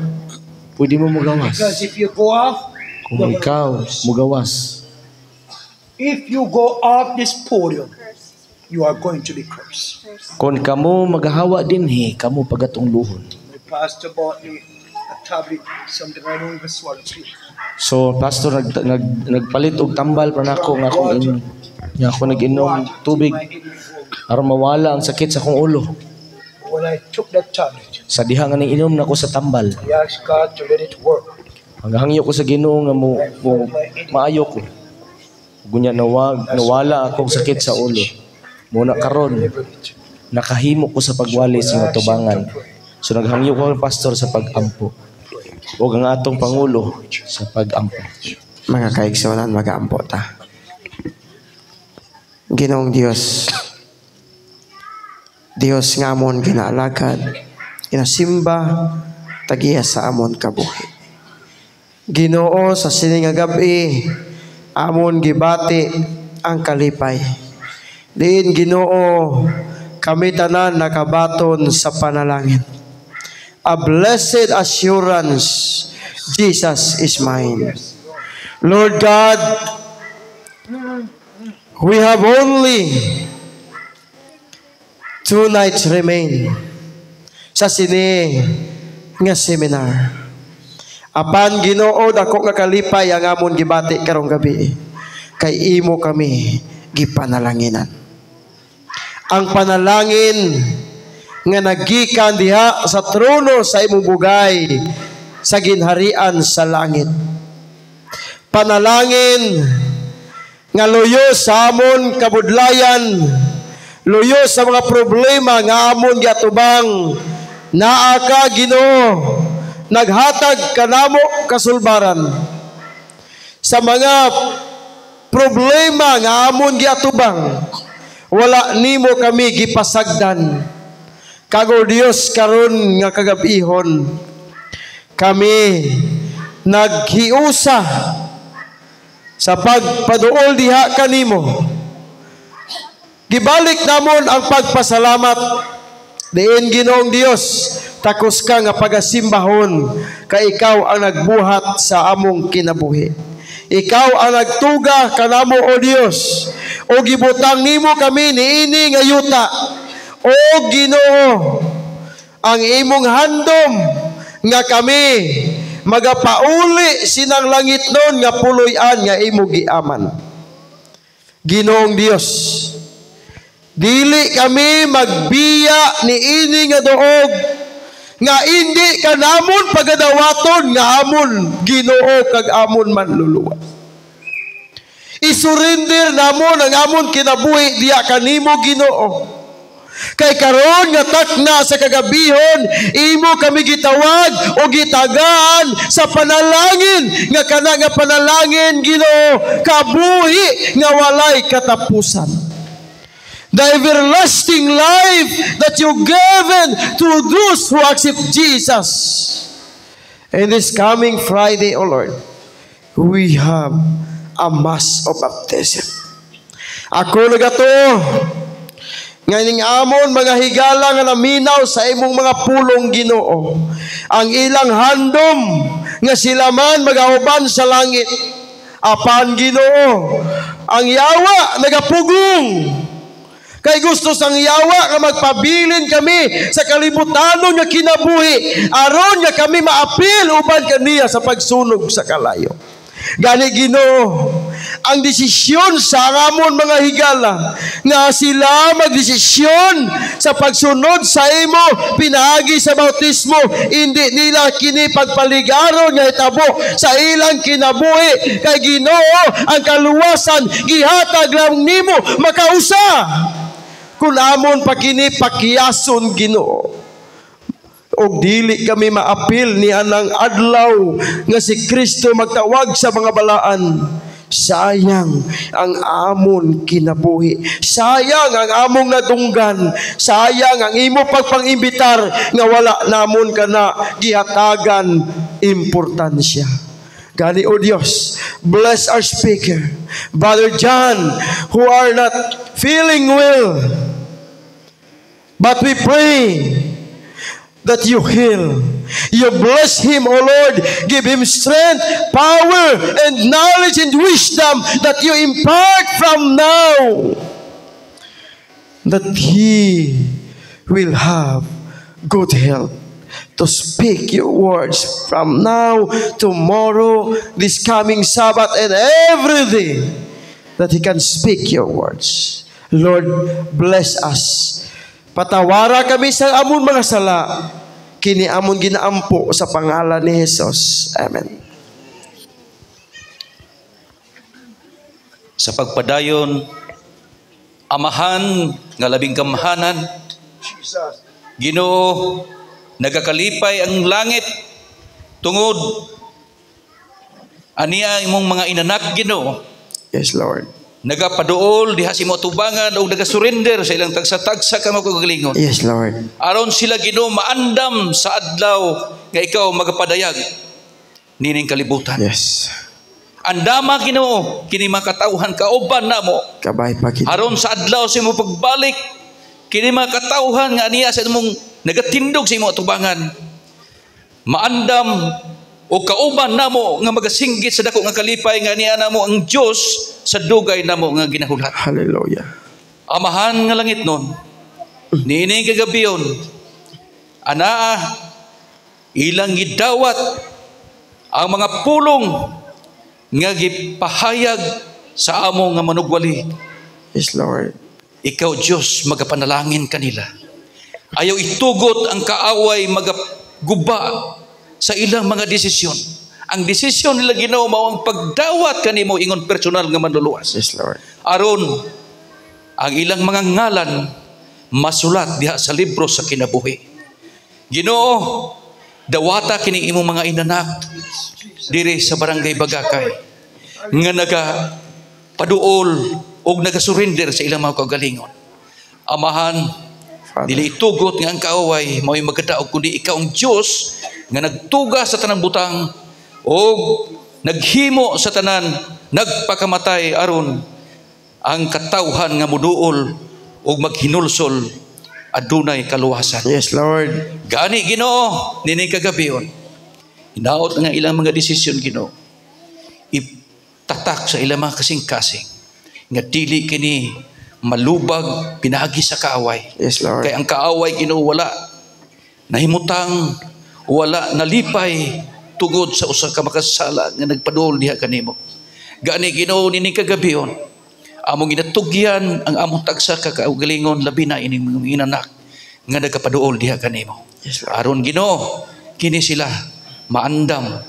Because if you go off, Kung ikaw mugawas, if you go off this podium, you are going to be cursed. kung kamo magahawa dinhi, kamo pagatong luhon. My pastor bought me a tablet, something I don't even swallow. So pastor nagpalit og tambal pa nako nga akong inom. Nga ako nag-inom tubig aron mawala ang sakit sa akong ulo. When I took that tablet, Sa diha nga ning inom nako sa tambal. I asked God to let it work. Hangyo ko sa Ginoo nga mo maayo ko. Gunya nawala akong sakit sa ulo. Muna karon nakahimo ko sa pagwali sa mga tubangan. So naghangyo ko ang pastor sa pag-ampo. O ang atong pangulo sa pag-ampo. Mga kaigsunan, mag-aampo ta. Ginoong Dios, Dios nga amon ginaalagad, ginasimba, tagiya sa amon kabuhi. Ginoo sa sining nga gabi, amon gibati ang kalipay. Diin Ginoo, kami tanan nakabaton sa panalangin. A blessed assurance, Jesus is mine. Lord God, we have only 2 nights remain sa sini nga seminar. Apan Ginoo, dako nga kalipay ang amon gibati karong gabi. Kay imo kami gipanalanginan. Ang panalangin nga nagikan diha sa trono sa imong bugay sa ginharian sa langit. Panalangin nga luyo sa amon kabudlayan, luyo sa mga problema nga amon giatubang, naa ka Ginoo, naghatag kanamo kasulbaran sa mga problema nga amon giatubang. Wala nimo kami gipasagdan. Kago Dios karon nga kagabihon, kami naghiusa sa pagpaduol diha kanimo. Gibalik namon ang pagpasalamat. Diin Ginoong Dios, takos ka nga pagasimbahon, kay ikaw ang nagbuhat sa among kinabuhi. Ikaw ang nagtuga kanamo o Dios, o gibutang nimo kami niini nga yuta. O Ginoo, ang imong handom nga kami magapauli sinang langit nun nga puloy-an nga imo giaman. Ginoong Dios, dili kami magbiya ni ini nga doog nga hindi ka namon pagadawaton nga amon Ginoo kag amon manluluwa. Isurrender namon ang amon kinabuhi diya kanimo Ginoo. Kay karon nga takna sa kagabihon, imo kami gitawag o gitagaan sa panalangin nga kana nga panalangin Ginoo, kabuhi nga walay katapusan. The everlasting life that you given to those who accept Jesus. And this coming Friday, O Lord, we have a mass of baptism. Ako nagato nganing amon mga higala nga naminaw sa imong mga pulong Ginoo, ang ilang handom nga sila man magauban sa langit. Apan Ginoo, ang yawa nagapugong. Kay gusto sang yawa nga magpabilin kami sa kalibutanon nga kinabuhi aron nga kami maapil uban kaniya sa pagsunog sa kalayo. Gani Ginoo, ang desisyon sa amon mga higala nga sila magdesisyon sa pagsunod sa imo pinaagi sa bautismo, hindi nila kini pagpaligaron nga itabo sa ilang kinabuhi kay Ginoo ang kaluwasan gihatag lang nimo makausa kun amon pa kini pakiyason Ginoo. Og dili kami maapil ni anang adlaw nga si Kristo magtawag sa mga balaan. Sayang ang amon kinabuhi. Sayang ang among nadunggan. Sayang ang imo pagpangimbitar nga wala namon kana gihatagan importansya. Gani o Dios, bless our speaker, Brother John, who are not feeling well. But we pray that you heal. You bless him, O Lord. Give him strength, power, and knowledge and wisdom that you impart from now. That he will have good health to speak your words from now, tomorrow, this coming Sabbath, and every day. That he can speak your words. Lord, bless us. Patawara kami sa amon mga sala. Kini amon ginaampo sa pangalan ni Jesus. Amen. Sa pagpadayon, amahan nga labing kamahanan, Ginoo, nagakalipay ang langit tungod aniya imong mga inanak, Ginoo. Yes, Lord. Nagapaduol diha si mo tubangan o nagasurrender sa ilang tagsa-tagsa ka magkagalingon. Yes, Lord. Aron sila Ginoo maandam sa adlaw nga ikaw magapadayag nining kalibutan. Yes. Andama Ginoo kini makatawhan kauban namo. Kabay pa kita. Aron sa adlaw sa imo pagbalik kini makatawhan nga niya sa imong nagatindog sa imo tubangan. Maandam o kauban namo nga magasinggit sa dako nga kalipay nga niya namo ang Dios sa dugay namo nga ginahulat. Hallelujah. Amahan nga langit nun, niining kagabiyon, anaa, ilang gidawat ang mga pulong nga gipahayag sa amo nga manugwali. Yes, Lord. Ikaw, Diyos, magapanalangin kanila. Ayaw itugot ang kaaway magaguba sa ilang mga desisyon. Ang desisyon nila Ginoo mao ang pagdawat kanimo ingon personal nga manluluwas. Yes, Lord. Aron ang ilang mga ngalan masulat diha sa libro sa kinabuhi. Ginoo, dawata kini imong mga inanak diri sa barangay Bagakay nga naga paduol og nagasurrender sa ilang mga kagalingon. Amahan, dili itugot nga ang kaaway mao'y magkadaog kundi ikaw ang Dios nga nagtuga sa tanang butang o naghimo sa tanan nagpakamatay aron ang katawhan nga muduol o maghinulsol adunay kaluwasan. Yes, Lord. Gani Ginoo nining kagabion hinaot nga ilang mga desisyon Ginoo itatak sa ilang mga kasing-kasing nga dili kini malubag pinagi sa kaaway. Yes, Lord. Kay ang kaaway Ginoo wala nahimutang wala nalipay tugod sa usa ka makasala nga nagpadol diha kanimo. Gani Ginoo nining kagabion among ginatugyan ang among tagsa ka kaugalingon labi na ining mga inanak nga nagapaduol diha kanimo. Yes, Lord. Aron Ginoo kini sila maandam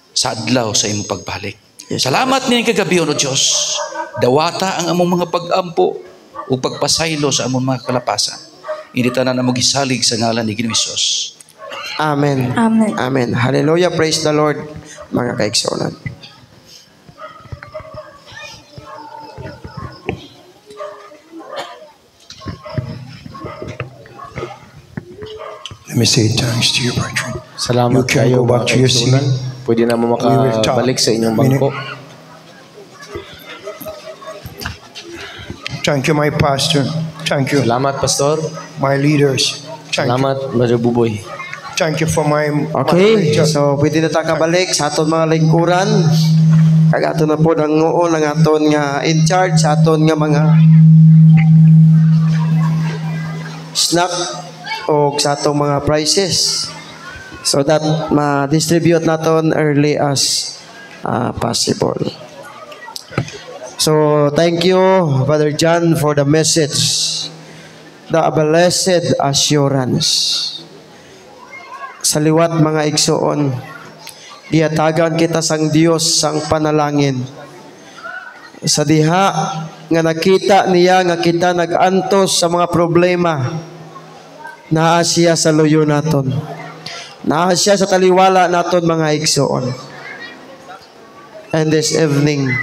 sa adlaw sa imong pagbalik. Yes, Salamat nining kagabion o Dios. Dawata ang among mga pag-ampo o pagpasaylo sa among mga kalapasan. Hindi tanan na magisalig sa ngalan ni Ginoong Hesus. Amen. Amen. Amen. Hallelujah. Praise the Lord, mga kaigsonan. Let me say thanks to you, brethren. Salamat You can kayo go back to your seat. Pwede na mo We will talk. makabalik sa inyong bangko. Thank you, my pastor. Thank you, Salamat, Pastor. my leaders. Thank you. Salamat, Brother Buboy. Thank you for my Okay, moderator. so pwede na tayo kabalik sa aton mga lingkuran. Kag aton na po ang noon ang aton nga in charge sa aton nga mga snack o sa atong mga prices so that ma-distribute naton early as possible. So, thank you, Father John, for the message. The blessed assurance. Sa liwat mga igsoon, gihatagan kita sang Dios sang panalangin. Sa diha nga nakita niya nga kita nag-antos sa mga problema, naa siya sa luyo naton. Naa siya sa taliwala naton mga igsoon. And this evening,